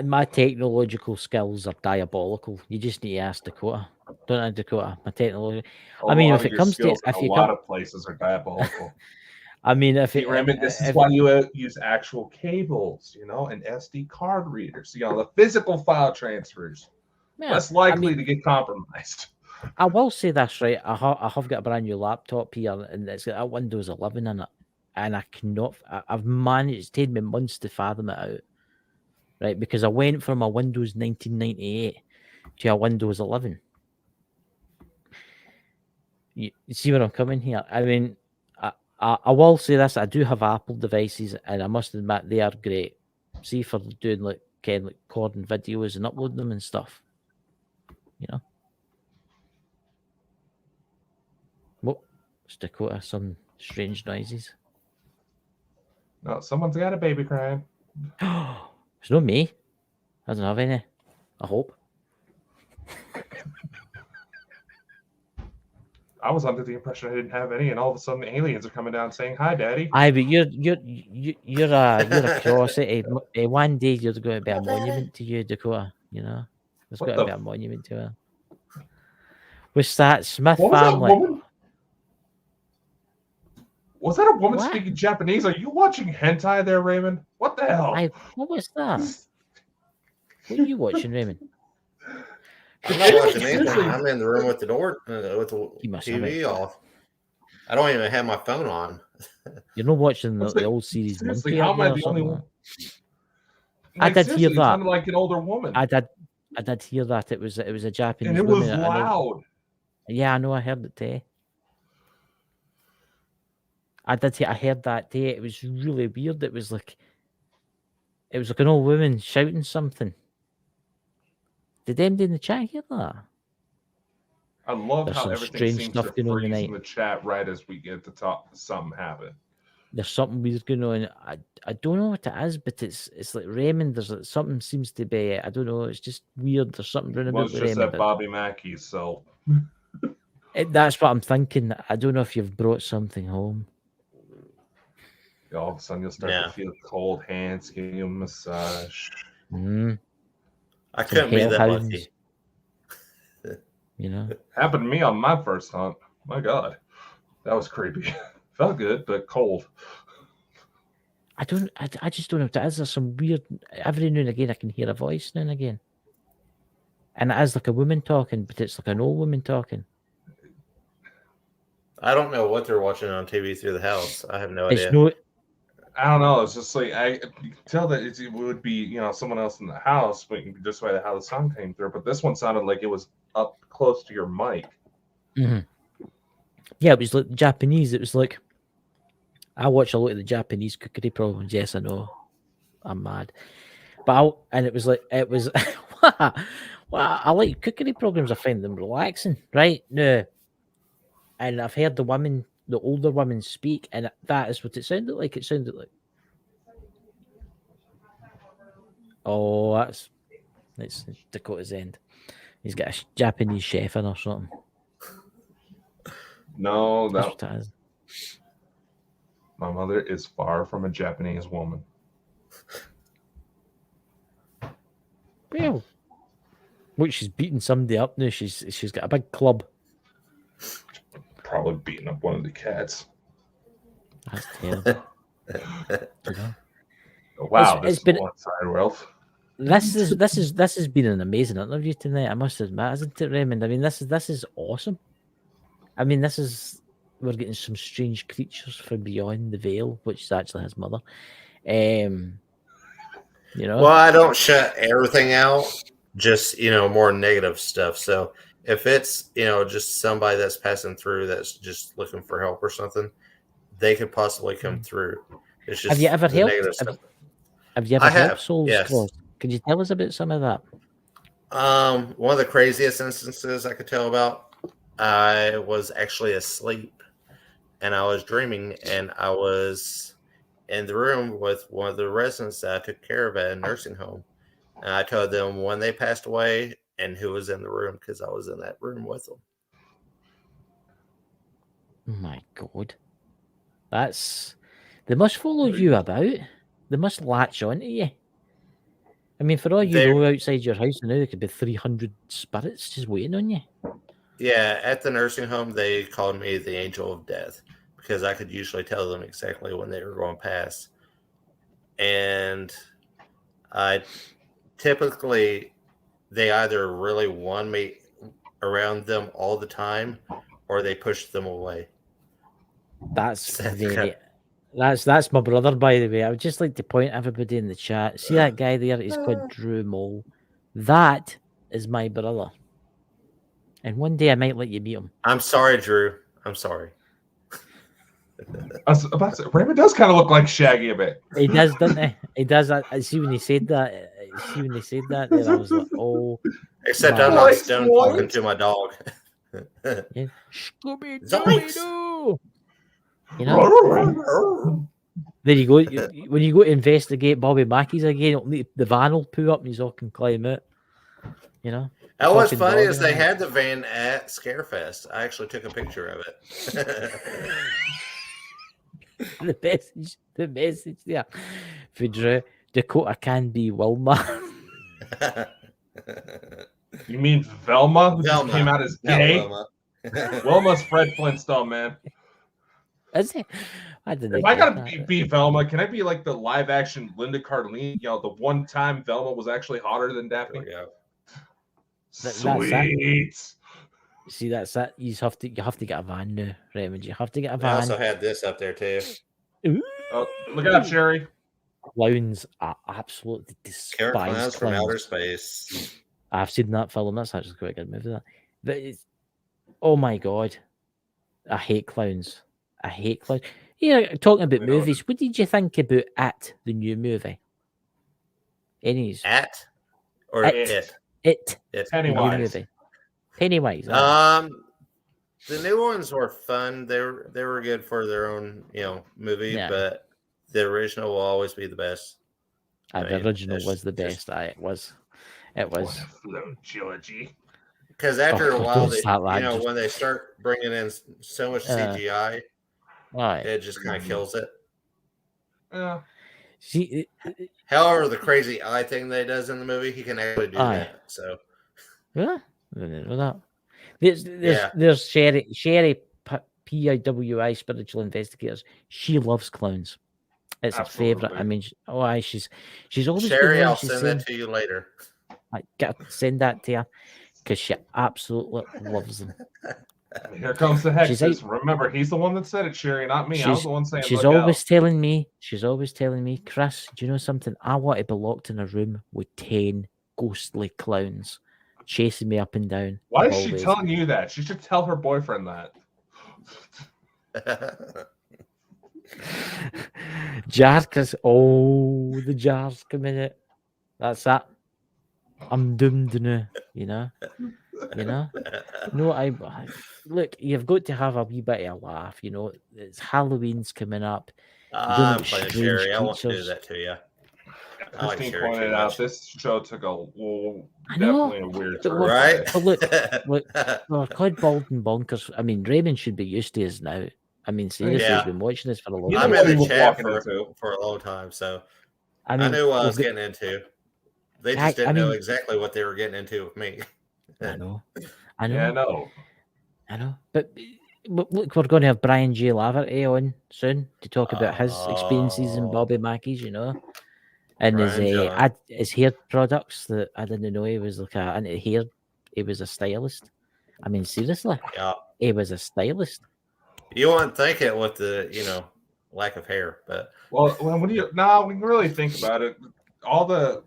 My technological skills are diabolical. You just need to ask Dakota. Don't I, Dakota? My technology. I mean, if it comes to a lot of places are diabolical. I mean, this is why you use actual cables, and SD card readers, the physical file transfers. Yeah, less likely to get compromised. I will say this, right? I have got a brand new laptop here, and it's got a Windows 11 in it, and I've managed, it's taken me months to fathom it out, right? Because I went from a Windows 1998 to a Windows 11. You see where I'm coming here? I mean, I will say this: I do have Apple devices, and I must admit they are great. See, for doing like recording videos and uploading them and stuff. You know. What? It's Dakota. Some strange noises. No, someone's got a baby crying. It's not me. I don't have any. I hope. I was under the impression I didn't have any, and all of a sudden the aliens are coming down saying, "Hi, Daddy." Aye, but you're a curiosity. One day there's going to be a monument to you, Dakota. You know, there's What going to be a monument to her. What's that Smith What was that family? woman? Was that a woman What? speaking Japanese? Are you watching hentai there, Raymond? What the hell? Aye, what was that? What are you watching, Raymond? I'm not watching anything. I'm in the room with the door with the You must have TV it. off. I don't even have my phone on. You're not watching What's the that? old series Seriously, Monkey how up am I there or the only something one? I did hear seriously, it that. sounded like an older woman. I did hear that. It was a Japanese and it was woman. loud. Yeah, I know. I heard it too. I heard that day. It was really weird. It was like an old woman shouting something. Did anybody in the chat hear that? I love There's how some everything strange seems stuff to going on freeze in tonight. the chat right as we get to talk. Something happen. There's something weird going on. I don't know what it is, but it's like Raymond. There's like, something seems to be. I don't know. It's just weird. There's something running Well, about it's with just Raymond. that Bobby Mackey. So That's what I'm thinking. I don't know if you've brought something home. all of a sudden you'll start to feel cold hands giving you a massage. I couldn't be that hellhounds. lucky. You know, Happened to me on my first hunt. My God, that was creepy. Felt good, but cold. I just don't know what it is. There's some weird. Every now and again, I can hear a voice now and again, and it is like a woman talking, but it's like an old woman talking. I don't know what they're watching on TV through the house. I have no It's idea. no. I don't know. It's just like you can tell that it would be someone else in the house, but just by how the sound came through. But this one sounded like it was up close to your mic. Mm-hmm. Yeah, it was like Japanese. It was like I watch a lot of the Japanese cookery programs. Yes, I know, I'm mad, but it was well, I like cookery programs. I find them relaxing, right? No, and I've heard the older women speak, and that is what it sounded like. It sounded like, oh, it's Dakota's end. He's got a Japanese chef in or something. No, That's what it is. My mother is far from a Japanese woman. Well, look, she's beating somebody up now. She's got a big club. Probably beating up one of the cats. That's terrible. Wow, this been one side, Ralph. This has been an amazing interview tonight. I must admit, isn't it, Raymond? I mean, this is awesome. I mean, we're getting some strange creatures from beyond the veil, which is actually his mother. Well, I don't shut everything out, just more negative stuff. So if it's just somebody that's passing through that's just looking for help or something, they could possibly come through. It's just have you ever helped? Have you ever helped souls? Yes. Could you tell us about some of that? One of the craziest instances I could tell about. I was actually asleep, and I was dreaming, and I was in the room with one of the residents that I took care of at a nursing home. And I told them when they passed away and who was in the room because I was in that room with them. Oh my God. They must follow you about. They must latch onto you. I mean, for all you know, outside your house now, there could be 300 spirits just waiting on you. Yeah, at the nursing home, they called me the angel of death because I could usually tell them exactly when they were going past. And typically, they either really want me around them all the time or they push them away. That's my brother, by the way. I would just like to point everybody in the chat. See that guy there? He's called Drew Mole. That is my brother. And one day I might let you meet him. I'm sorry, Drew. I'm sorry. I was about to say, Raymond does kind of look like Shaggy a bit. He does, doesn't he? He does. I see when he said that. See when he said that. Then I was like, oh. Except my I'm God. not Like stone what? talking to my dog. Yeah. Scooby Zoinks. Doo. You know. Then you go when you go to investigate Bobby Mackey's again. The van will pull up and he's all can climb out. You know. And what's Fucking funny dog is and they all. had the van at Scarefest. I actually took a picture of it. The message there. For Drew, Dakota can be Wilma. You mean Velma, who just Velma. came out as Not gay? Wilma. Wilma's Fred Flintstone, man. Is it? I didn't. If I gotta be Velma, can I be like the live action Linda Cardellini? You know, the one time Velma was actually hotter than Daphne. There we go. That's Sweet. See, that's that. You have to get a van now, Raymond. You have to get a I van. also had this up there too. Ooh. Oh, look out, Sherry. Clowns are absolutely Killer despised. Clowns from Clowns. Outer Space. I've seen that film. That's actually quite a good movie. That, but it's, oh my god, I hate clowns. I hate clowns. You know, talking about movies. What did you think about the new movie? Anyways, At or It. it? the Pennywise. new movie. Pennywise. aye. The new ones were fun. They were good for their own, movie, Yeah. but the original will always be the best. The original it's was the just- best. It was. It was. What a flow, Georgie. Because after Oh, a while, don't start that, just- when they start bringing in so much CGI, Right. it just kind of kills it. Yeah. See, However, the crazy eye thing that he does in the movie, he can actually do Aye. that. So yeah, I didn't know that. There's Yeah. Sherry PIWI spiritual investigators. She loves clowns. It's her favorite. I Absolutely. mean, she's always been Sherry, one, I'll she's send saying, that to you later. I gotta send that to her because she absolutely loves them. Here comes the She's hexes. Remember, he's the one that said it, Sherry, not me. I was the one saying, She's look always out. telling me, Chris, do you know something? I want to be locked in a room with 10 ghostly clowns chasing me up and down. Why the is she hallways." telling you that? She should tell her boyfriend that. Jarkers, the jars come in it. That's that. I'm doomed now, you know. No, I look. You've got to have a wee bit of a laugh, you know. It's Halloween's coming up. I'm get playing strange Sherry. I won't do creatures. that to you. I like Christine Sherry pointed too out much. this show took I know. definitely a weird But turn. look- Right? But look, well, Clyde Baldwin Bonkers. I mean, Raymond should be used to us now. I mean, seriously, Yeah. he's been watching this for a long You know I'm time. what in he the was chat walking into. for a long time, so I I mean, knew what I was we've got- getting into. They I- just didn't I know mean- exactly what they were getting into with me. I know. Yeah, no. I know. But look, we're going to have Bryan J Laverty on soon to talk about his experiences in Oh. Bobby Mackey's, you know, and Bryan J. his hair products that I didn't know he was like into hair. He was a stylist. I mean, seriously, Yeah. he was a stylist. You wouldn't think it with the, lack of hair, but Well, when you we can really think about it. All the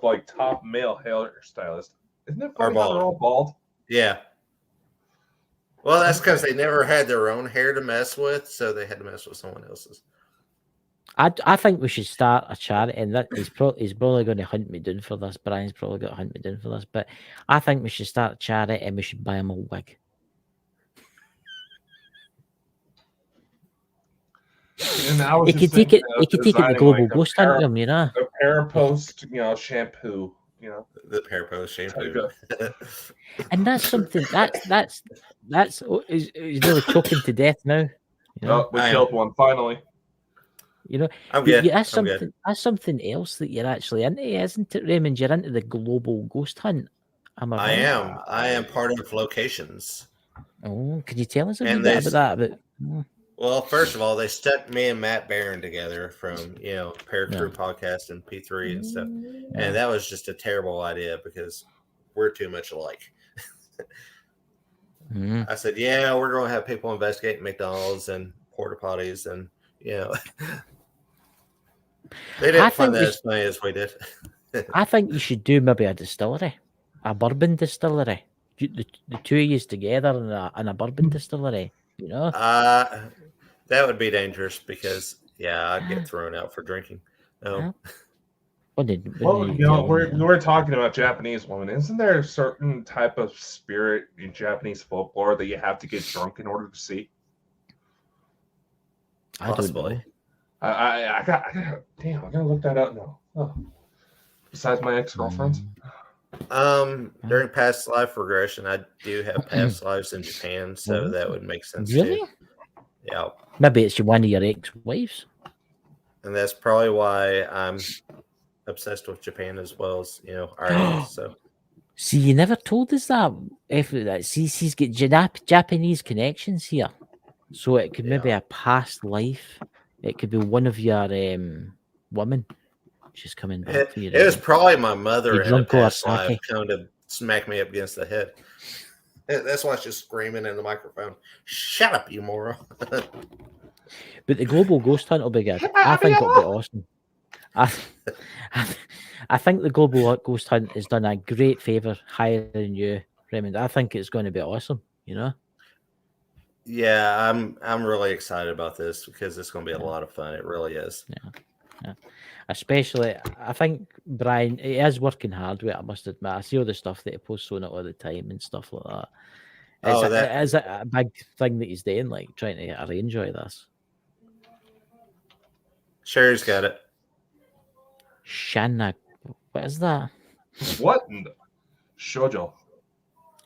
like top male hairstylists, isn't it funny how they're all bald? yeah. Well, that's because they never had their own hair to mess with, so they had to mess with someone else's. I think we should start a charity, and that he's probably going to hunt me down for this. Brian's probably going to hunt me down for this, but I think we should start a charity and we should buy him a wig. And I was He just could take it. thinking of He could take it the designing, global like, ghost hunt him, you know. a Parapost, shampoo. The Parapost shampoo. And that's something that's he's nearly choking to death now. You know, Oh, we I killed one finally. you know. I'm good. That's I'm something. good. That's something else that you're actually into, isn't it, Raymond? You're into the global ghost hunt. I right? am. I am part of locations. Oh, can you tell us a And wee bit they- about that? Well, first of all, they stuck me and Matt Barron together from, Paracrew Podcast and P3 and stuff. And that was just a terrible idea because we're too much alike. Mhm. I said, yeah, we're going to have people investigate McDonald's and porta potties. And, they didn't find that as funny as we did. I think you should do maybe a distillery, a bourbon distillery. The two of you together in a bourbon distillery. You know, That would be dangerous because, yeah, I'd get thrown out for drinking. No. What did Well, you you know, tell me? we're talking about Japanese women. Isn't there a certain type of spirit in Japanese folklore that you have to get drunk in order to see? I don't Possibly. know. I got damn, I gotta look that up now. Oh. Besides my ex-girlfriends. During past life regression, I do have past lives in Japan, so that would make sense Really? too. Yeah. Maybe it's one of your ex-wives. And that's probably why I'm obsessed with Japan as well as, Ireland. So See, you never told us that. See, she's got Japanese connections here, so it could maybe a past life. It could be one of your women. She's coming back for you. it was probably my mother You in a drunk or past life sake? coming to smack me up against the head. That's why she's screaming in the microphone. Shut up, you moron. But the global ghost hunt will be good. I think it'll be awesome. I think the global ghost hunt has done a great favor hiring you, Raymond. I think it's going to be awesome. Yeah, I'm really excited about this because it's going to be a lot of fun. It really is. Yeah. Especially, I think Brian, he is working hard with it, I must admit. I see all the stuff that he posts on it all the time and stuff like that. It is a big thing that he's doing, like trying to arrange all this. Sherry's got it. Shanna, what is that? What? In the... Shoujo.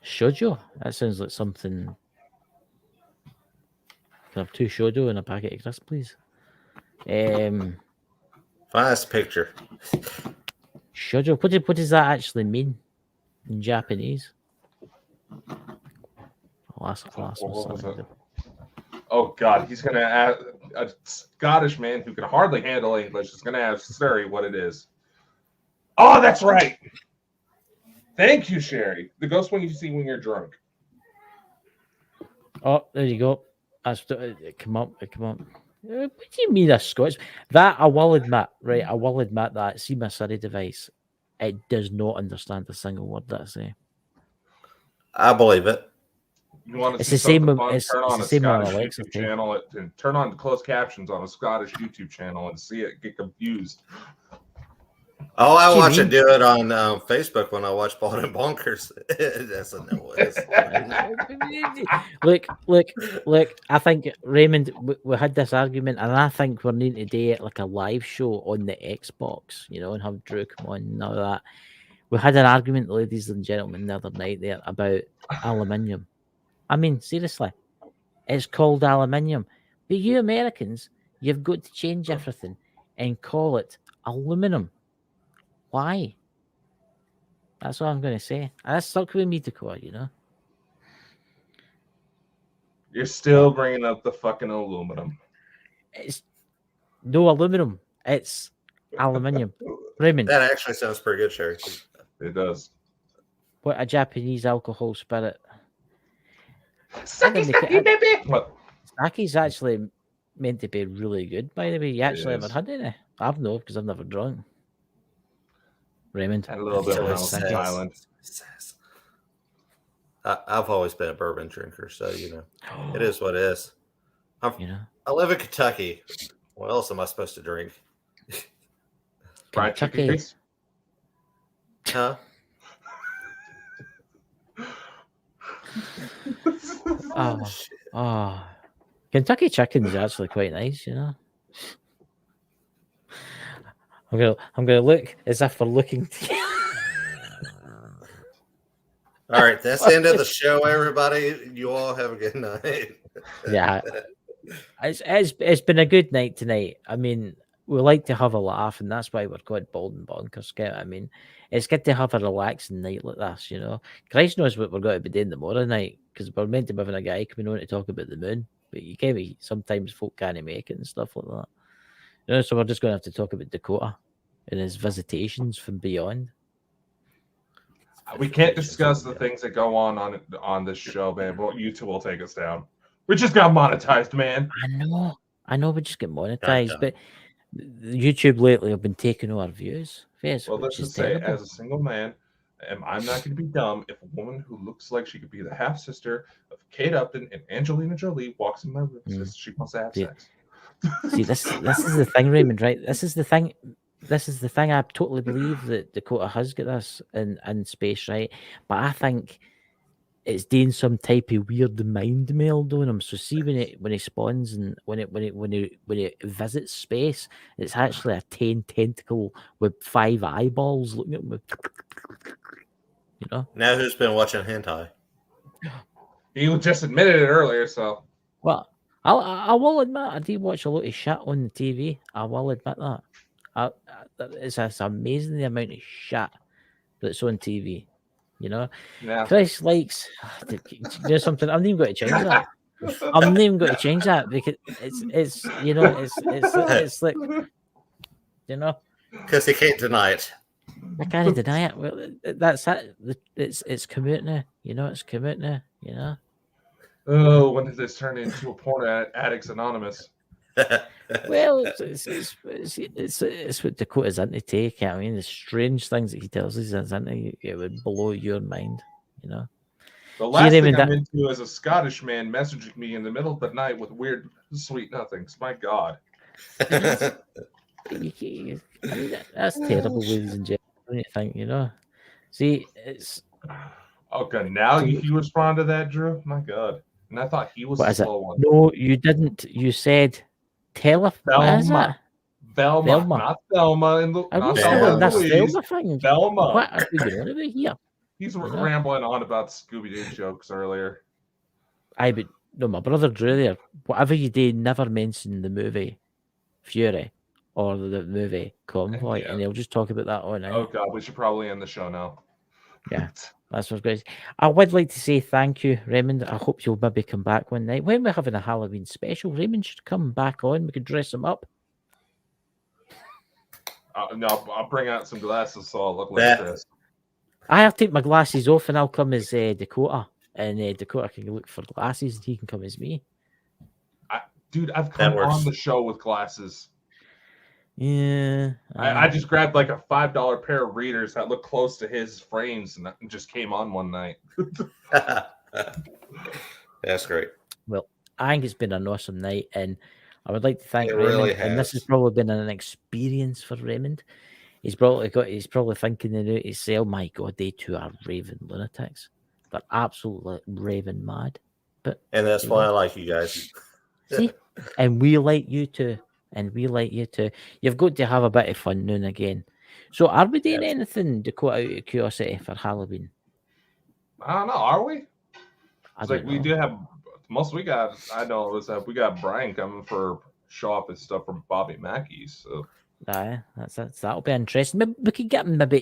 Shoujo? That sounds like something. Can I have 2 shoujo and a packet of crisps, please? Finest picture. Shoujo. What does that actually mean in Japanese? Last class. What was it? Oh God, he's gonna ask a Scottish man who can hardly handle English is gonna ask Sherry what it is. Oh, that's right. Thank you, Sherry. The ghost one you see when you're drunk. Oh, there you go. Come up. What do you mean a Scottish? That I will admit, right? I will admit that. See my Siri device. It does not understand a single word that I say. I believe it. You want to It's see the same. something fun? It's turn on the a same on Scottish Alexa YouTube too. channel and turn on closed captions on a Scottish YouTube channel and see it get confused. Oh, I What do you watch it mean? do it on Facebook when I watch Bald and Bonkers. That's a no. Look. I think Raymond, we had this argument, and I think we're needing to do it like a live show on the Xbox, and have Drew come on and all that. We had an argument, ladies and gentlemen, the other night there about aluminium. I mean, seriously, it's called aluminium, but you Americans, you've got to change everything and call it aluminum. Why? That's what I'm going to say. And that's stuck with me to call, You're still bringing up the fucking aluminum. It's no aluminum. It's aluminium. Raymond, That actually sounds pretty good, Sherry. It does. what a Japanese alcohol spirit. Sucky, baby. What? Sake's actually meant to be really good, by the way. You actually is. ever had any? I've no, because I've never drunk. Raymond. Had a little bit when I was in Sake. Thailand. I've always been a bourbon drinker, so it is what it is. I live in Kentucky. What else am I supposed to drink? Fried chicken Kentucky. grease? Huh? Kentucky chicken is actually quite nice, I'm gonna look as if we're looking to... All right, that's the end of the show, everybody. You all have a good night. Yeah, it's been a good night tonight. I mean, we like to have a laugh, and that's why we're called Bald and Bonkers. Get what I mean? It's good to have a relaxing night like this, Christ knows what we're going to be doing tomorrow night, because we're meant to be having a guy coming on to talk about the moon, but you can't be, sometimes folk can't make it and stuff like that. So we're just going to have to talk about Dakota and his visitations from beyond. We can't discuss the things that go on this show, man. But YouTube will take us down. We just got monetized, man. I know. We just get monetized, but YouTube lately have been taking all our views. Well, let's just say, as a single man, I'm not going to be dumb if a woman who looks like she could be the half sister of Kate Upton and Angelina Jolie walks in my room and says she wants to have sex. See, this is the thing, Raymond, right? This is the thing. I totally believe that Dakota has got this in space, right? But I think it's doing some type of weird mind meld on him. So see when he spawns and when he visits space, it's actually a 10 tentacle with 5 eyeballs looking at him. You know? Now who's been watching hentai? He just admitted it earlier, so. Well, I will admit I do watch a lot of shit on the TV. I will admit that. It's amazing the amount of shit that's on TV. You know, Yeah. Chris likes do something. I'm not even going to change that. I'm not even going to change that because it's you know it's like you know Because he can't deny it. I can't deny it. Well, that's it. It's come out now. You know, it's come out now. You know. Oh, when did this turn into a porn addicts anonymous? Well, it's what Dakota's into take. I mean, the strange things that he tells us is into it would blow your mind. You know. The last thing that- I'm into is a Scottish man messaging me in the middle of the night with weird, sweet nothings. My God. I mean, that's terrible, ladies and gentlemen. Don't you think? You know. See, it's Okay, now you respond to that, Drew? My God. And I thought he was what the is it? slow one. No, you didn't. You said What is it? Velma, not Thelma. I Not was Thelma saying and this Louise. Thelma thing. Velma. What are we going on about here? He's You know? rambling on about Scooby-Doo jokes earlier. But no, my brother Drew there. Whatever you do, never mention the movie Fury or the movie Convoy, Yeah. and they'll just talk about that all night. Oh God, we should probably end the show now. Yeah, that's what's great. I would like to say thank you, Raymond. I hope you'll maybe come back one night when we're having a Halloween special. Raymond should come back on. We could dress him up. No, I'll bring out some glasses so I'll look like Chris. I'll take my glasses off and I'll come as Dakota, and Dakota can look for glasses and he can come as me. Dude, I've come on the show with glasses. Yeah, I just grabbed like a $5 pair of readers that look close to his frames and just came on one night. That's great. Well, I think it's been an awesome night, and I would like to thank It Raymond. really And this has has. probably been an experience for Raymond. He's probably thinking to himself, "My God, they two are raving lunatics. They're absolutely raving mad." But And that's why I like you guys. see, and we like you too. And we like you too. You've got to have a bit of fun now and again. So, are we doing anything, Dakota, out of curiosity for Halloween? I don't know. Are we? It's like don't we know. do have most we got. I know is that we got Brian coming for show off his stuff from Bobby Mackey's. So Aye, that'll be interesting. Maybe we could get him maybe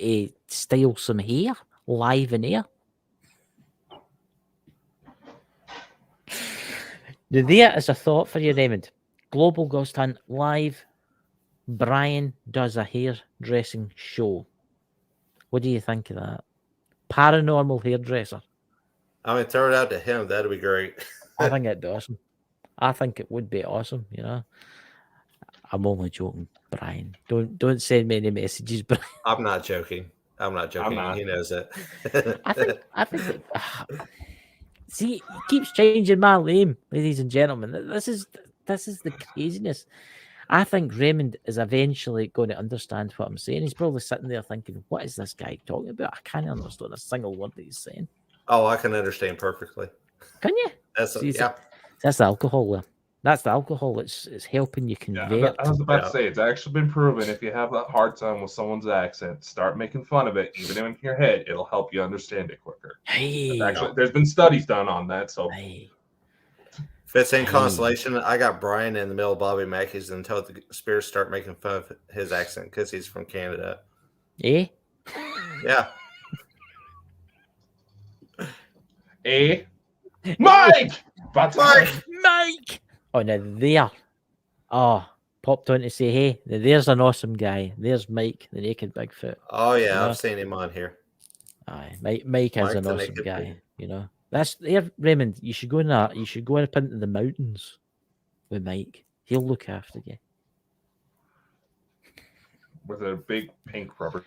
to style some hair live in air. There is a thought for you, Raymond. Global Ghost Hunt live. Brian does a hairdressing show. What do you think of that? Paranormal hairdresser. I mean, throw it out to him. That'd be great. I think it'd be awesome. I think it would be awesome, you know. I'm only joking, Brian. Don't send me any messages, Brian. I'm not joking. I'm not joking. not. He knows it. I think see, he keeps changing my name, ladies and gentlemen. This is the craziness. I think Raymond is eventually going to understand what I'm saying. He's probably sitting there thinking, what is this guy talking about? I can't understand a single word that he's saying. Oh, I can understand perfectly. Can you? See, That's the alcohol there. That's the alcohol. It's helping you convert. yeah, I was about to say it's actually been proven if you have a hard time with someone's accent, start making fun of it, even in your head, it'll help you understand it quicker. Hey, Actually, there's been studies done on that. So hey. if it's in consolation, I got Brian in the middle of Bobby Mackey's and told the spirits start making fun of his accent because he's from Canada. Eh? Yeah. Mike! Mike! Oh, now there. Oh, popped on to say, hey, there's an awesome guy. There's Mike, the naked Bigfoot. Oh, yeah. Yeah. I've seen him on here. Aye, Mike is Mike an the awesome naked guy. Bigfoot. You know, that's there, Raymond. You should go in that. You should go up into the mountains with Mike. He'll look after you. With a big pink rubber.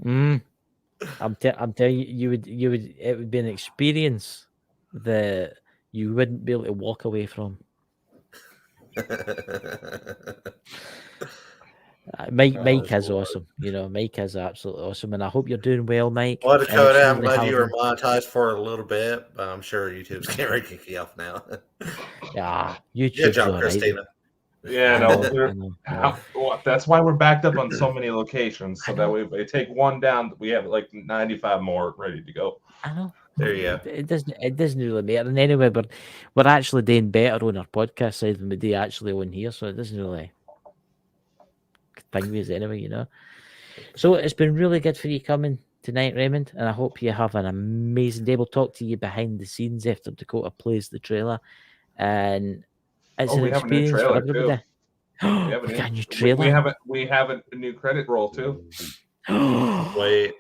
I'm telling you, it would be an experience. that you wouldn't be able to walk away from. Mike is Lord. awesome. You know, Mike is absolutely awesome, and I hope you're doing well, Mike. Well, And it's Dakota, I'm really glad you were hard. monetized for a little bit, but I'm sure YouTube's getting ready to kick you off now. Yeah, Good YouTube's job, all right. Christina. Yeah, I no, know, we're- I know. well, that's why we're backed up on so many locations. So that way, if they take one down, we have like 95 more ready to go. I know. There you go. It doesn't really matter. And anyway, we're actually doing better on our podcast side than we do actually on here, so it doesn't really thing with us anyway, you know. So it's been really good for you coming tonight, Raymond, and I hope you have an amazing day. We'll talk to you behind the scenes after Dakota plays the trailer, and it's an We have a new experience for trailer too. everybody. We have We got a new we trailer. we have a new credit roll too. Wait.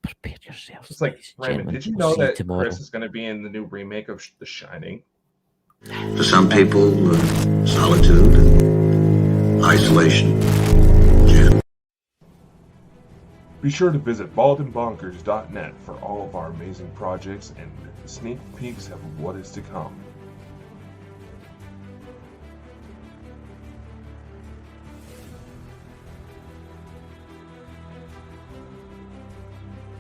Prepare yourselves. It's like ladies and Raymond, gentlemen. did you We'll know see you that tomorrow. Chris is going to be in the new remake of The Shining? To some people, solitude, isolation. Be sure to visit baldandbonkers.net for all of our amazing projects and sneak peeks of what is to come.